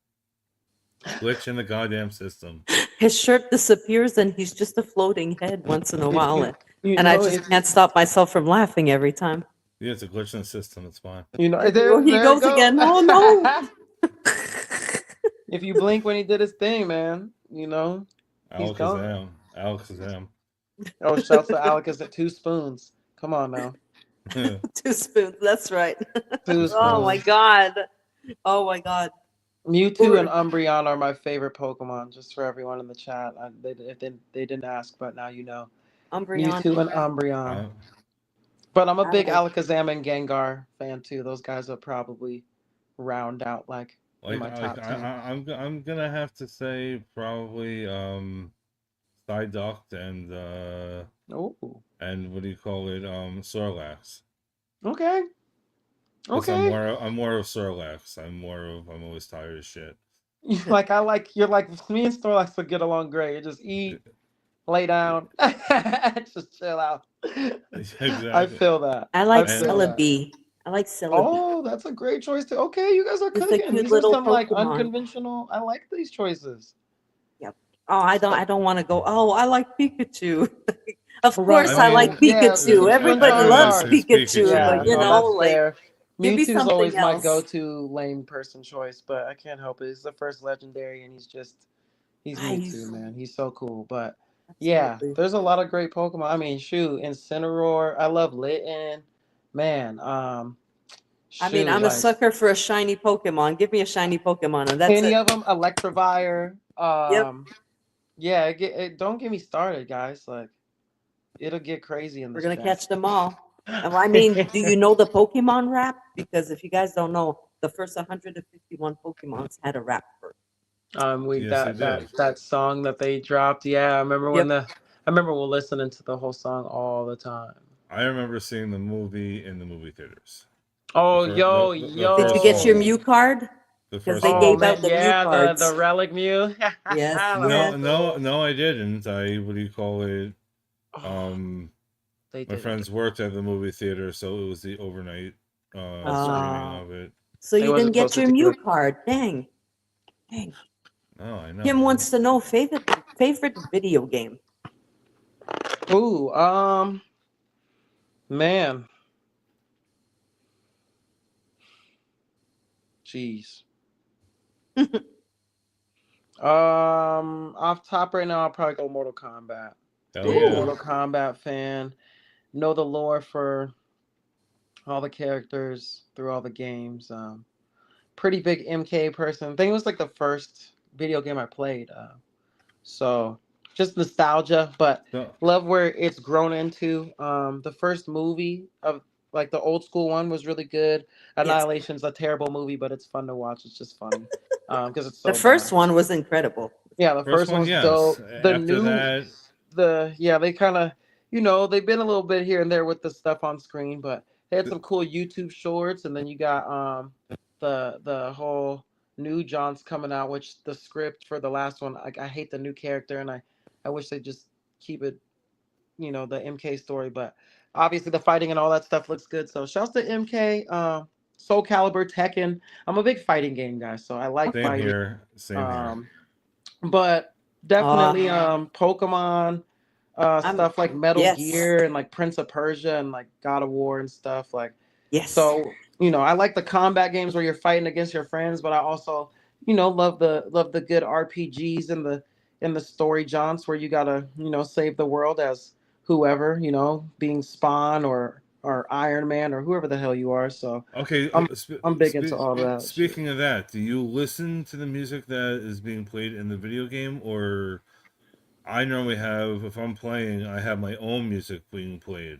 Glitch in the goddamn system. His shirt disappears and he's just a floating head once in a You, while, you, you and I know just it's can't stop myself from laughing every time. Yeah, it's a glitch in the system. It's fine. Oh, he there you goes go. again. Oh no! If you blink when he did his thing, man, he's gone. Alakazam. Alakazam. Oh, shouts to Alec at 2 spoons. Come on now. 2 spoons. That's right. Two Oh my spoons. god. Oh my god. Mewtwo and Umbreon are my favorite Pokemon, just for everyone in the chat. They didn't ask, but now you know. Umbreon. Mewtwo and Umbreon. I, But I'm a I big like. Alakazam and Gengar fan too. Those guys will probably round out like in my top 10. I'm gonna have to say probably Psyduck Oh, and what do you call it, Snorlax. okay. Because Okay. I'm more of Snorlax. I'm always tired of shit. You're like me and Snorlax would get along great. You just eat, lay down, just chill out. I Exactly. feel that. I I like feel that. Celebi. I like Celebi. Oh, that's a great choice too. Okay, you guys are It's a cooking. cute These are little some like Pokemon. unconventional. I like these choices. Yep. Oh, I don't want to go. Oh, I like Pikachu. Of Right. course, I like Oh, yeah, Pikachu. Pikachu and Everybody Everybody loves Charizard. picks Pikachu, Pikachu. Yeah, but no, like, that's fair. give me Mewtwo's something always my else. go-to lame person choice, but I can't help it. He's the first legendary, and he's Mewtwo, Nice. man. He's so cool. But yeah, Absolutely. there's a lot of great Pokemon. I mean, shoot, Incineroar. I love Litten. Man, I mean, shoot, I'm a like sucker for a shiny Pokemon. Give me a shiny Pokemon, and that's any it. of them. Electivire. Yep. Yeah. Don't get me started, guys. Like it'll get crazy in We're this gonna chat. catch them all. I mean, do you know the Pokemon rap? Because if you guys don't know, the first 151 Pokemons had a rap first. We Yes, they that did. that song that they dropped. Yeah, Yep. I remember we're listening to the whole song all the time. I remember seeing the movie in the movie theaters. Oh, yo, The Did you first get your movie. Mew yo. card? The Because first they Oh gave movie. man, out the Mew yeah, the cards. relic Mew. Yes, No, yes. no, I didn't. What do you call it? Oh, they My did. friends worked at the movie theater, so it was the overnight That's right. screening of it. So They you didn't wasn't get supposed your to do Mew it. card. Dang. Dang. Oh, I know, Kim right? wants to know favorite video game. Ooh, man, jeez. Off top right now, I'll probably go Mortal Kombat. Hell Big yeah. Ooh. Mortal Kombat fan. Know the lore for all the characters through all the games. Pretty big MK person. I think it was like the first video game I played. So just nostalgia, but So, love where it's grown into. The first movie of like the old school one was really good. Yes. Annihilation's a terrible movie, but it's fun to watch. It's just funny because it's The so first bad. one was incredible. Yeah, the first first one, one's yes. dope. The After new, that, they kind of, they've been a little bit here and there with the stuff on screen, but they had some cool YouTube shorts, and then you got the whole new John's coming out, which the script for the last one, like I hate the new character, and I wish they just keep it, the MK story, but obviously the fighting and all that stuff looks good. So shouts to MK, Soul Calibur, Tekken. I'm a big fighting game guy, so I like same fighting. here. Same here. But definitely Uh, Pokemon, I'm stuff like Metal yes. Gear and like Prince of Persia and like God of War and stuff like Yes. so I like the combat games where you're fighting against your friends, but I also, love the good RPGs and the story jaunts where you gotta, save the world as whoever, being Spawn or Iron Man or whoever the hell you are. So Okay, I'm I'm big into all that shit. speaking of that, do you listen to the music that is being played in the video game, or I normally have, if I'm playing, I have my own music being played.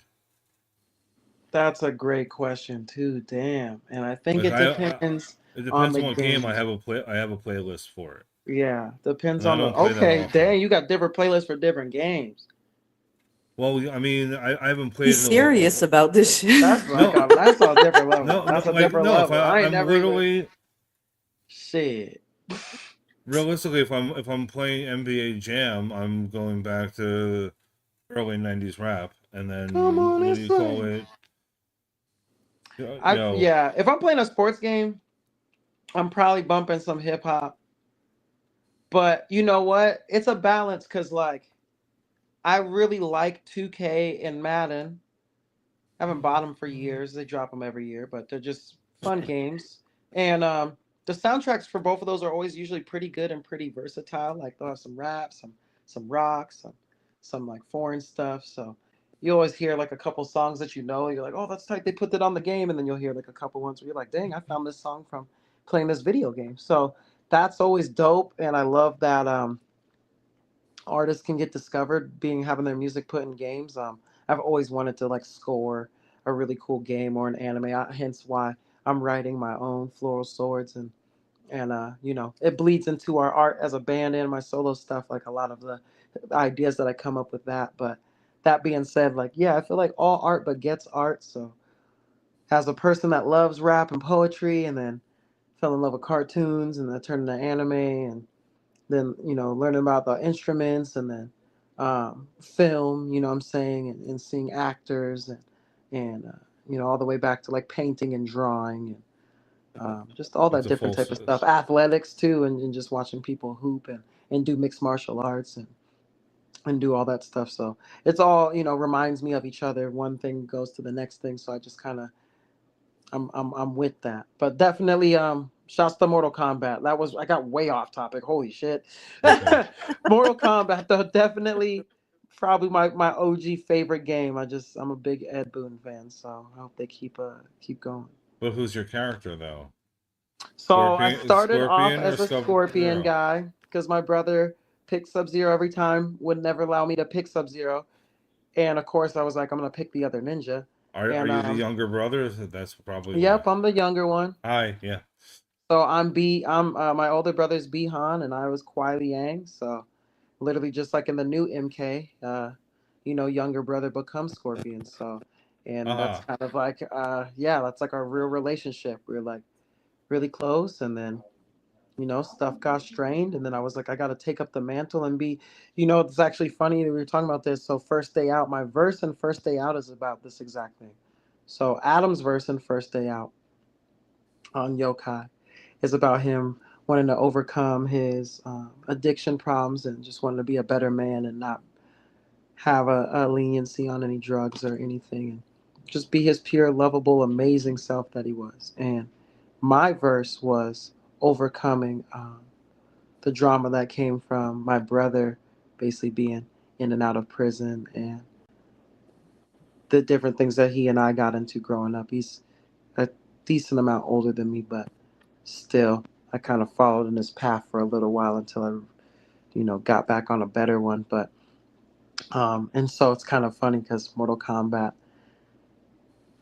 That's a great question too. Damn, and I think Like it depends it on depends the on what game game. I have a playlist for it, Yeah, depends and I on the. don't play that Okay, often. dang, you got different playlists for different games. Well, I mean, I haven't played He's in serious about this shit. That's like no, that's a different level. no, That's no, a like different no. If level. I ain't I'm never even literally shit. realistically, if I'm playing NBA Jam, I'm going back to early '90s rap, and Come then on what and do you call say. it? You I know, Yeah. If I'm playing a sports game, I'm probably bumping some hip hop. But you know what? It's a balance because like I really like 2K and Madden. I haven't bought them for years. They drop them every year, but they're just fun games. And the soundtracks for both of those are always usually pretty good and pretty versatile. Like they'll have some rap, some rock, some like foreign stuff. So you always hear like a couple songs that you're like, oh, that's tight. They put that on the game, and then you'll hear like a couple ones where you're like, dang, I found this song from playing this video game. So that's always dope, and I love that. Artists can get discovered being having their music put in games. I've always wanted to like score a really cool game or an anime. Hence why I'm writing my own Floral Swords and it bleeds into our art as a band and my solo stuff. Like a lot of the ideas that I come up with that. But that being said, like yeah, I feel like all art begets art. So as a person that loves rap and poetry, and then fell in love with cartoons, and then turned into anime and then learning about the instruments and then film, what I'm saying, and seeing actors and all the way back to like painting and drawing and just all it's that a different full. type of stuff, athletics too, and just watching people hoop and do mixed martial arts and do all that stuff. So it's all reminds me of each other. One thing goes to the next thing, so I just kind of I'm with that. But definitely shouts to Mortal Kombat. That was I got way off topic. Holy shit. Okay, Mortal Kombat though, definitely probably my OG favorite game. I'm a big Ed Boon fan, so I hope they keep going. but who's your character though? So I started off Scorpion or as a Sub Scorpion Zero? guy because my brother picked Sub Zero every time, would never allow me to pick Sub Zero. And of course I was like, I'm gonna pick the other ninja. Are And you the younger brother? That's probably why. yep, I'm the younger one. Hi, yeah. So I'm my older brother's Bihan and I was Kuai Liang. So literally just like in the new MK, younger brother becomes Scorpion. So and that's Haha. kind of like yeah, that's like our real relationship. We're like really close and then stuff got strained and then I was like I got to take up the mantle and be it's actually funny that we were talking about this. So first day out, my verse and first day out is about this exact thing. So Adam's verse in first day out on Yokai is about him wanting to overcome his addiction problems and just wanting to be a better man and not have a leniency on any drugs or anything and just be his pure, lovable, amazing self that he was. And my verse was overcoming the drama that came from my brother basically being in and out of prison and the different things that he and I got into growing up. He's a decent amount older than me, but still, I kind of followed in his path for a little while until I, got back on a better one. But and so it's kind of funny because Mortal Kombat,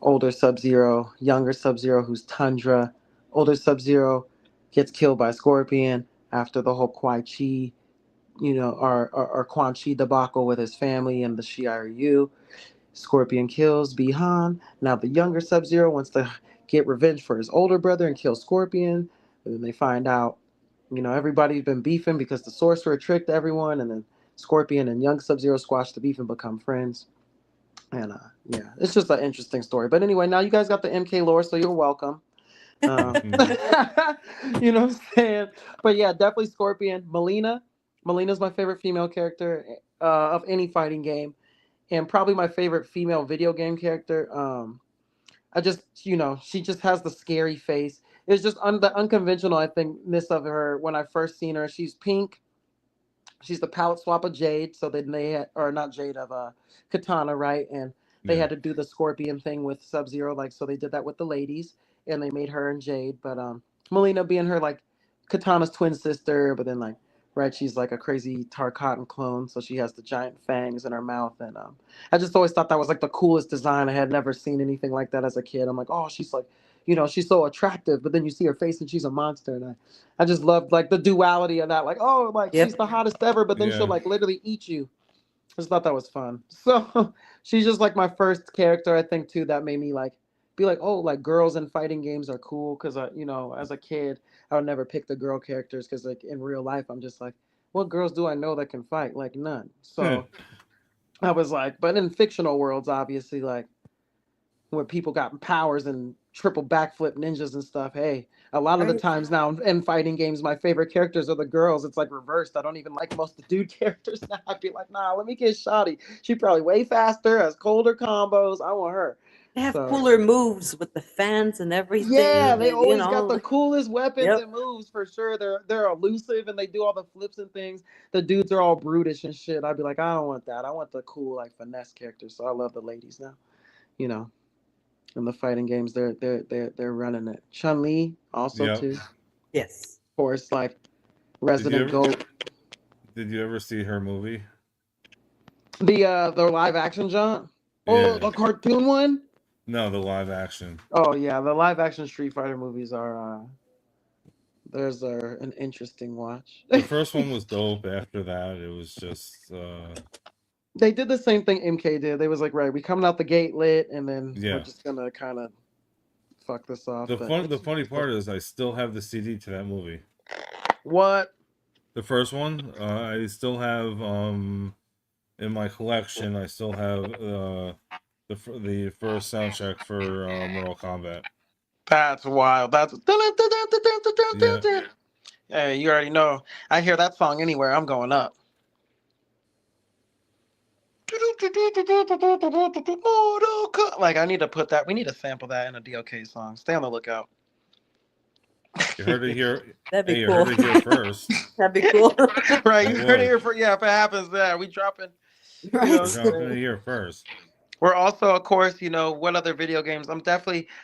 older Sub Zero, younger Sub Zero, who's Tundra, older Sub Zero gets killed by Scorpion after the whole Kwai Chi, or Quan Chi debacle with his family and the Shiaryu. Scorpion kills Bihan. Now the younger Sub Zero wants to get revenge for his older brother and kill Scorpion. And then they find out, everybody's been beefing because the sorcerer tricked everyone. And then Scorpion and young Sub Zero squash the beef and become friends. And yeah, it's just an interesting story. But anyway, now you guys got the MK lore, so you're welcome. Mhm. You know what I'm saying? But yeah, definitely Scorpion. Melina. Melina's my favorite female character of any fighting game and probably my favorite female video game character. I just, she just has the scary face. It's just the unconventional, I thinkness of her when I first seen her. She's pink. She's the palette swap of Jade. So then they had, or not Jade, of Katana, right? And they Yeah. had to do the Scorpion thing with Sub Zero, like, so they did that with the ladies, and they made her and Jade. But Melina being her like Katana's twin sister, but then like, right, she's like a crazy Tarkatan clone, so she has the giant fangs in her mouth, and I just always thought that was like the coolest design. I had never seen anything like that as a kid. I'm like, oh, she's like, she's so attractive, but then you see her face and she's a monster, and I just loved like the duality of that. Like, oh, like she's Yep. the hottest ever, but then she'll Yeah. like literally eat you. I just thought that was fun. So she's just like my first character, I think, too, that made me like be like, oh, like girls in fighting games are cool. Cause as a kid, I would never pick the girl characters because like in real life, I'm just like, what girls do I know that can fight? Like none. So I was like, but in fictional worlds, obviously, like where people got powers and triple backflip ninjas and stuff. Hey, a lot of the Right. times now in fighting games, my favorite characters are the girls. It's like reversed. I don't even like most of the dude characters now. I'd be like, nah, let me get Shoddy. She probably way faster, has colder combos. I want her. They have So cooler moves with the fans and yeah, everything, they and always got the coolest weapons yep. and moves for sure. They're elusive and they do all the flips and things. The dudes are all brutish and shit. I'd be like, I don't want that. I want the cool like finesse characters. So I love the ladies now. You know. In the fighting games, they're running it. Chun Li also Yep. too. Of Yes. course, like Did you Resident ever Goat. did you ever see her movie? The live action John. Oh, Yeah. the cartoon one. No, the live action. Oh yeah, the live action Street Fighter movies are there's an interesting watch. The first one was dope. After that, it was just They did the same thing MK did. They was like, right, we coming out the gate lit, and then we're yeah. just gonna kind of fuck this off. The But the funny part is I still have the CD to that movie. what? The first one, I still have in my collection. I still have the first soundtrack for Mortal Kombat. That's wild. That's Yeah. hey, you already know. I hear that song anywhere. I'm going up. Like I need to put that. We need to sample that in a DOK song. Stay on the lookout. You heard it here. That'd Hey, be you cool. heard it here first. That'd be cool. Right, It you heard it was. here for yeah. If it happens, yeah, we dropping. Right. You know We're what I'm dropping it saying? here first. We're also, of course, what other video games?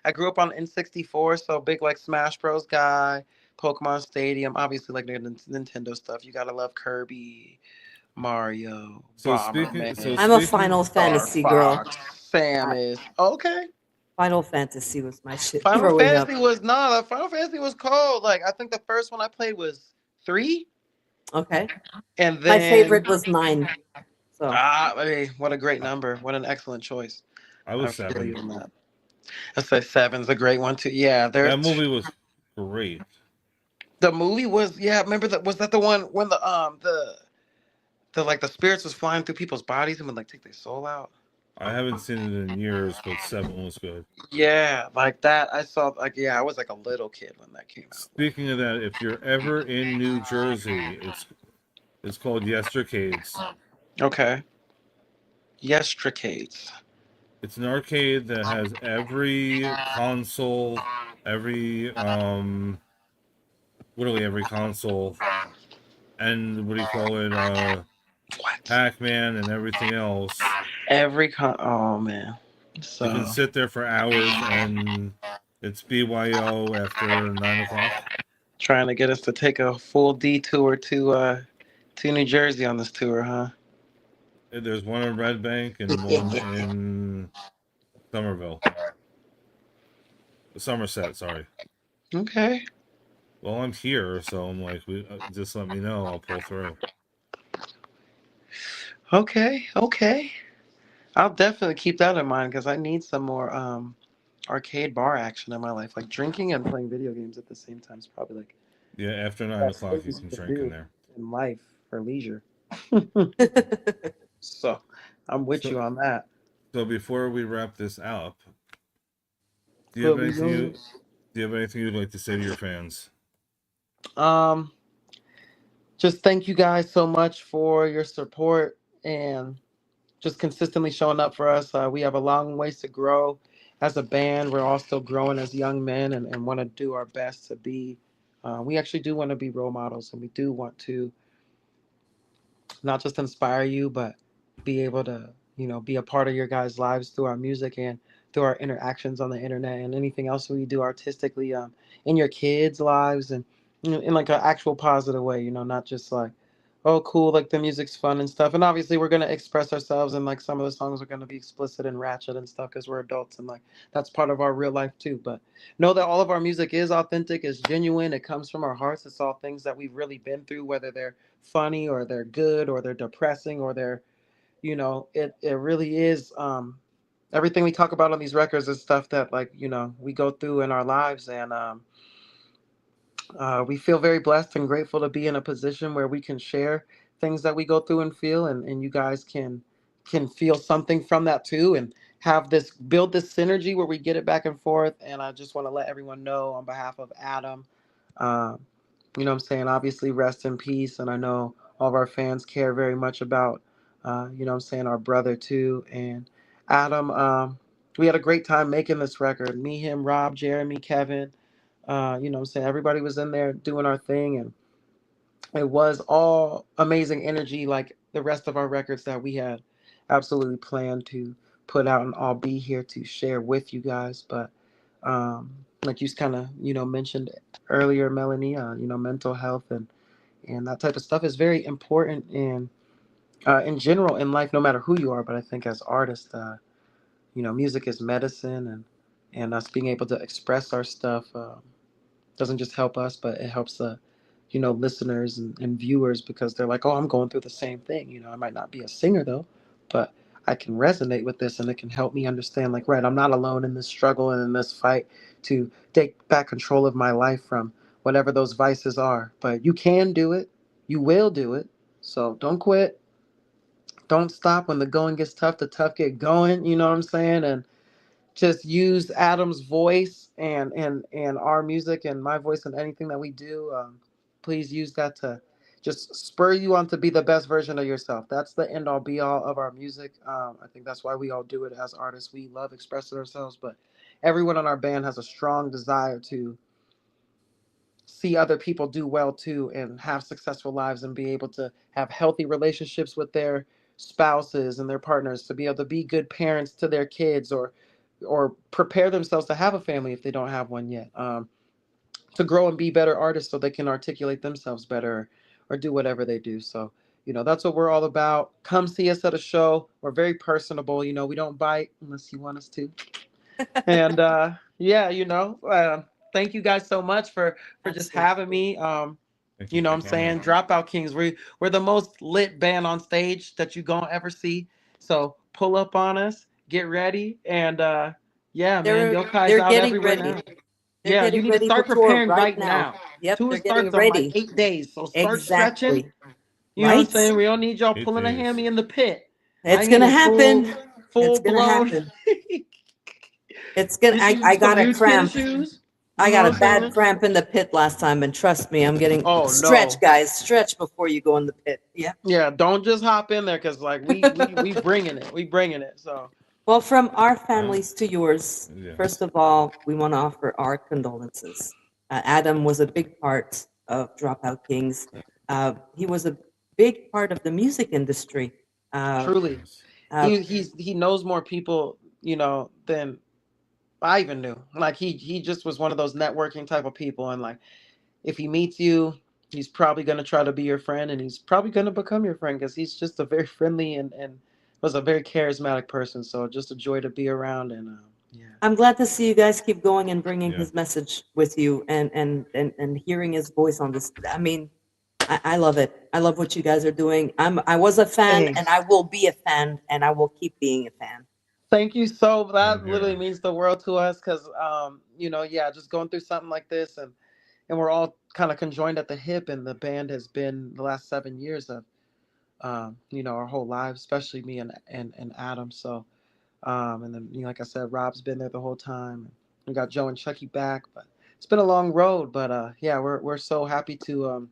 I grew up on N64, so big like Smash Bros. Guy, Pokemon Stadium, obviously like the Nintendo stuff. You gotta love Kirby, Mario, So speaking, so Bomberman, I'm a speaking, Final Star Fantasy girl. Fox, Samus. Okay. Final Fantasy was my shit Final growing up. Fantasy was not. Final Fantasy was cold. Like I think the first one I played was 3, Okay. and My then favorite was 9. So hey, what a great number! What an excellent choice. I I was feel you 7. on that. I say 7's a great one too. Yeah, That there's movie was great. the movie was yeah. Remember that was that the one when the like the spirits was flying through people's bodies and would like take their soul out. I haven't seen it in years, but 7 was good. Yeah, like that. I saw like yeah. I was like a little kid when that came out. Speaking of that, if you're ever in New Jersey, it's called Yestercades. Okay. Yestercades. It's an arcade that has every console, every literally every console, and what do you call it, What? Pac-Man and everything else. Oh man. So You can sit there for hours, and it's BYO after 9 o'clock. trying to get us to take a full detour to New Jersey on this tour, huh? There's one in Red Bank and one in Somerville, Somerset. Sorry. Okay. Well, I'm here, so I'm like, just let me know. I'll pull through. Okay. Okay. I'll definitely keep that in mind because I need some more arcade bar action in my life. Like drinking and playing video games at the same time is probably like Yeah, after the 9 best o'clock, you things can to drink in do there. in life for leisure. So I'm with So, you on that. so before we wrap this up, do you But have we anything don't- do you have anything you'd like to say to your fans? Just thank you guys so much for your support and just consistently showing up for us. We have a long ways to grow, as a band, we're all still growing as young men, and want to do our best to be. We actually do want to be role models, and we do want to not just inspire you, but be able to, be a part of your guys' lives through our music and through our interactions on the internet and anything else we do artistically, in your kids' lives, and in like an actual positive way, not just like, oh, cool, like the music's fun and stuff. And obviously, we're going to express ourselves, and like some of the songs are going to be explicit and ratchet and stuff because we're adults, and like that's part of our real life too. But know that all of our music is authentic, is genuine, it comes from our hearts. It's all things that we've really been through, whether they're funny or they're good or they're depressing or they're, it really is, everything we talk about on these records is stuff that, like, we go through in our lives. And we feel very blessed and grateful to be in a position where we can share things that we go through and feel, and you guys can feel something from that too, and have this build this synergy where we get it back and forth. And I just want to let everyone know on behalf of Adam, uh, what I'm saying, obviously rest in peace. And I know all of our fans care very much about, what I'm saying, our brother too. And Adam, we had a great time making this record. Me, him, Rob, Jeremy, Kevin, what I'm saying, everybody was in there doing our thing. And it was all amazing energy, like the rest of our records that we had absolutely planned to put out and all be here to share with you guys. But like you kind of, mentioned earlier, Melanie, mental health and that type of stuff is very important in general in life, no matter who you are. But I think as artists, music is medicine, and us being able to express our stuff, doesn't just help us, but it helps the, listeners and viewers, because they're like, oh, I'm going through the same thing. I might not be a singer though, but I can resonate with this, and it can help me understand, like, right, I'm not alone in this struggle and in this fight to take back control of my life from whatever those vices are. But you can do it. You will do it. So don't quit. Don't stop when the going gets tough. The tough get going. You know what I'm saying? And just use Adam's voice and our music and my voice and anything that we do. Please use that to just spur you on to be the best version of yourself. That's the end all be all of our music. I think that's why we all do it as artists. We love expressing ourselves, but everyone on our band has a strong desire to see other people do well too, and have successful lives, and be able to have healthy relationships with their spouses and their partners, to be able to be good parents to their kids, or prepare themselves to have a family if they don't have one yet, to grow and be better artists so they can articulate themselves better, or do whatever they do. So that's what we're all about. Come see us at a show. We're very personable. We don't bite unless you want us to. And yeah, thank you guys so much for just Absolutely. having me. Thank you What for I'm saying, coming. Dropout Kings, we're the most lit band on stage that you gonna ever see. So pull up on us, get ready, and yeah, man, They're Yokai's they're out getting everywhere ready. now. They're Yeah, you getting need to ready to start tour preparing right right now. now. Yep, Tour they're getting starts in like ready. 8 days, so start stretching. Exactly. You know what I'm Right? saying? We don't need y'all Eight pulling a days. hammy in the pit. I It's need gonna a happen. full It's gonna blown. happen. It's gonna. Just I use some got a new tennis cramp. shoes. I You know got what a I'm bad saying? cramp in the pit last time, and trust me, I'm getting Oh stretch, no. guys. Stretch before you go in the pit. Yeah. Yeah, don't just hop in there, because like we bringing it. We bringing it. So Well, from our Well, families to yours, first yes. of all, we want to offer our condolences. Adam was a big part of Dropout Kings. He was a big part of the music industry. Uh, truly, Yes. uh, he knows more people, than I even knew. Like he just was one of those networking type of people, and like if he meets you, he's probably gonna try to be your friend, and he's probably gonna become your friend, because he's just a very friendly and was a very charismatic person. So just a joy to be around, and yeah. I'm glad to see you guys keep going and bringing Yeah. his message with you, and hearing his voice on this. I mean, I love it. I love what you guys are doing. I was a fan, and Thanks. I will be a fan, and I will keep being a fan. Thank you so. Same That literally here. means the world to us, because yeah, just going through something like this, and we're all kind of conjoined at the hip, and the band has been the last 7 years of our whole lives, especially me and Adam. So and then like I said, Rob's been there the whole time. We got Joe and Chucky back, but it's been a long road. But yeah, we're so happy to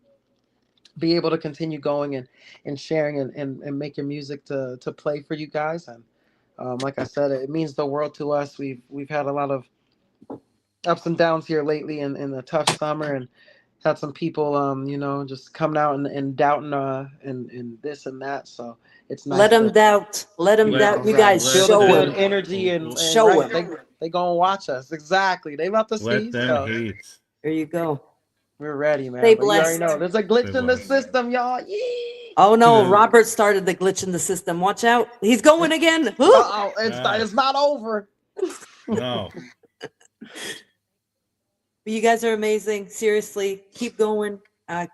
be able to continue going and sharing and making music to play for you guys. And Like I said, it means the world to us. We've had a lot of ups and downs here lately in the tough summer, and had some people just coming out and doubting and this and that. So it's Let nice them to doubt. Let them you Let doubt. know You guys feel the show good him. let energy and Show right him. they gonna watch us exactly. They about to see, let them so hate. There you go. we're ready, Stay man. But you already blessed. know there's a They glitch in the bless. system, y'all. Yee! Oh no, Robert started the glitch in the system. Watch out. He's going again. Ooh. Uh-oh, Ah, it's not over. no. But you guys are amazing. Seriously, keep going.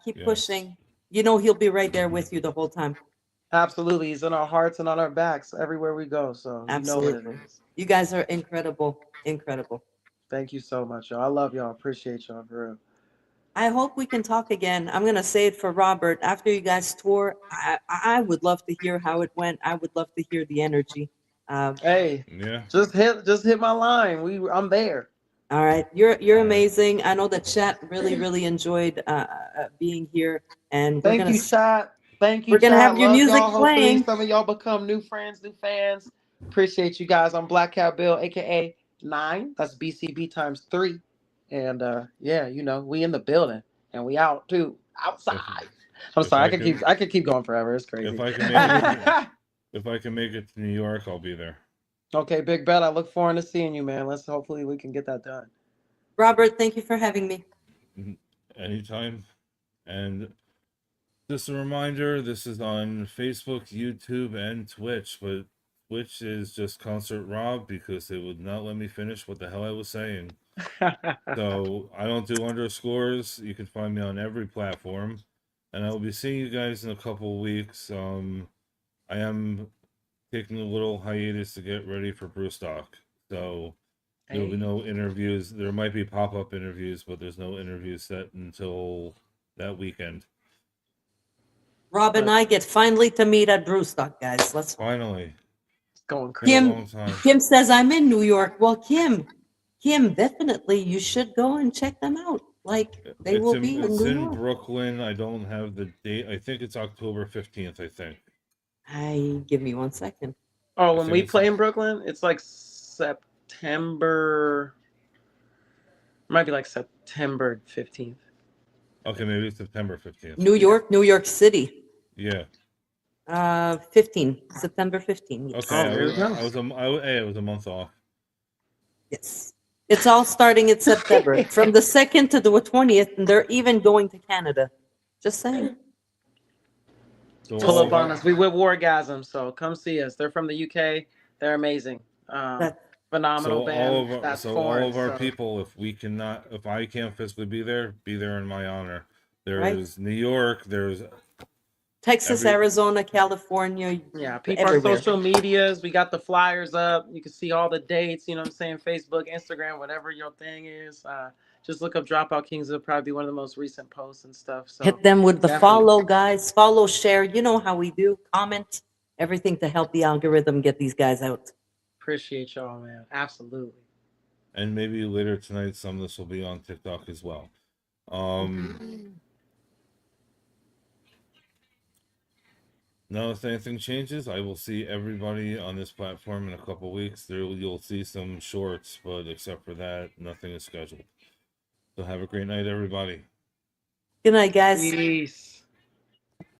Keep Yes. pushing. You know he'll be right there with you the whole time. Absolutely, he's in our hearts and on our backs everywhere we go. So you know what it Absolutely. is. You guys are incredible. Incredible. Thank you so much, y'all. I love y'all. Appreciate y'all for real. I hope we can talk again. I'm gonna say it for Robert. After you guys tour, I would love to hear how it went. I would love to hear the energy. Um, Hey, Yeah. just hit my line. I'm there. all right, you're All right. amazing. I know the chat really enjoyed being here, and Thank you, chat. Thank you, we're gonna chat. have your Love music y'all. Hopefully, playing. some of y'all become new friends, new fans. Appreciate you guys. I'm Black Cat Bill, aka 9. That's BCB times 3. And yeah, we in the building and we out too. Outside. If I'm if sorry. I can I could keep going forever. It's if crazy. I can make it to, if I can make it to New York, I'll be there. Okay, Big Bet. I look forward to seeing you, man. Let's hopefully we can get that done. Robert, thank you for having me. Anytime. And just a reminder, this is on Facebook, YouTube, and Twitch, but Twitch is just Concert Rob because they would not let me finish what the hell I was saying. So I don't do underscores. You can find me on every platform. And I will be seeing you guys in a couple of weeks. I am taking a little hiatus to get ready for Brewstock. So there'll be no interviews. There might be pop-up interviews, but there's no interviews set until that weekend. Rob and I get finally to meet at Brewstock, guys. Let's. Finally. Going Been a crazy. long time. Kim says I'm in New York. Well, Kim, definitely you should go and check them out. Like they will be in It's New in York. Brooklyn. I don't have the date. I think it's October 15th, I think. Give me 1 second. Oh, I when think we it's- play in Brooklyn, it's like September. Might be like September 15th. Okay, maybe it's September 15th. New York, New York City. Yeah. 15, September 15. Yes. Okay, Oh, there we go. I was a month off. Yes. It's all starting in September, from the 2nd to the 20th, and they're even going to Canada. Just saying. So Pull all up of on our, us. We with Wargasm, so come see us. They're from the UK. They're amazing. That Phenomenal band. That's all foreign. of our So. people, if I can't physically be there in my honor. Right. There's New York, there's Texas, Arizona, California, Yeah, peep our everywhere. social medias. We got the flyers up. You can see all the dates, you know what I'm saying? Facebook, Instagram, whatever your thing is. Just look up Dropout Kings. It'll probably be one of the most recent posts and stuff. So Hit them with the definitely. follow, guys. Follow, share. You know how we do. Comment, everything to help the algorithm get these guys out. Appreciate y'all, man. Absolutely. and maybe later tonight some of this will be on TikTok as well. Now, if anything changes, I will see everybody on this platform in a couple weeks. You'll see some shorts, but except for that, nothing is scheduled. So have a great night, everybody. Good night, guys. Peace.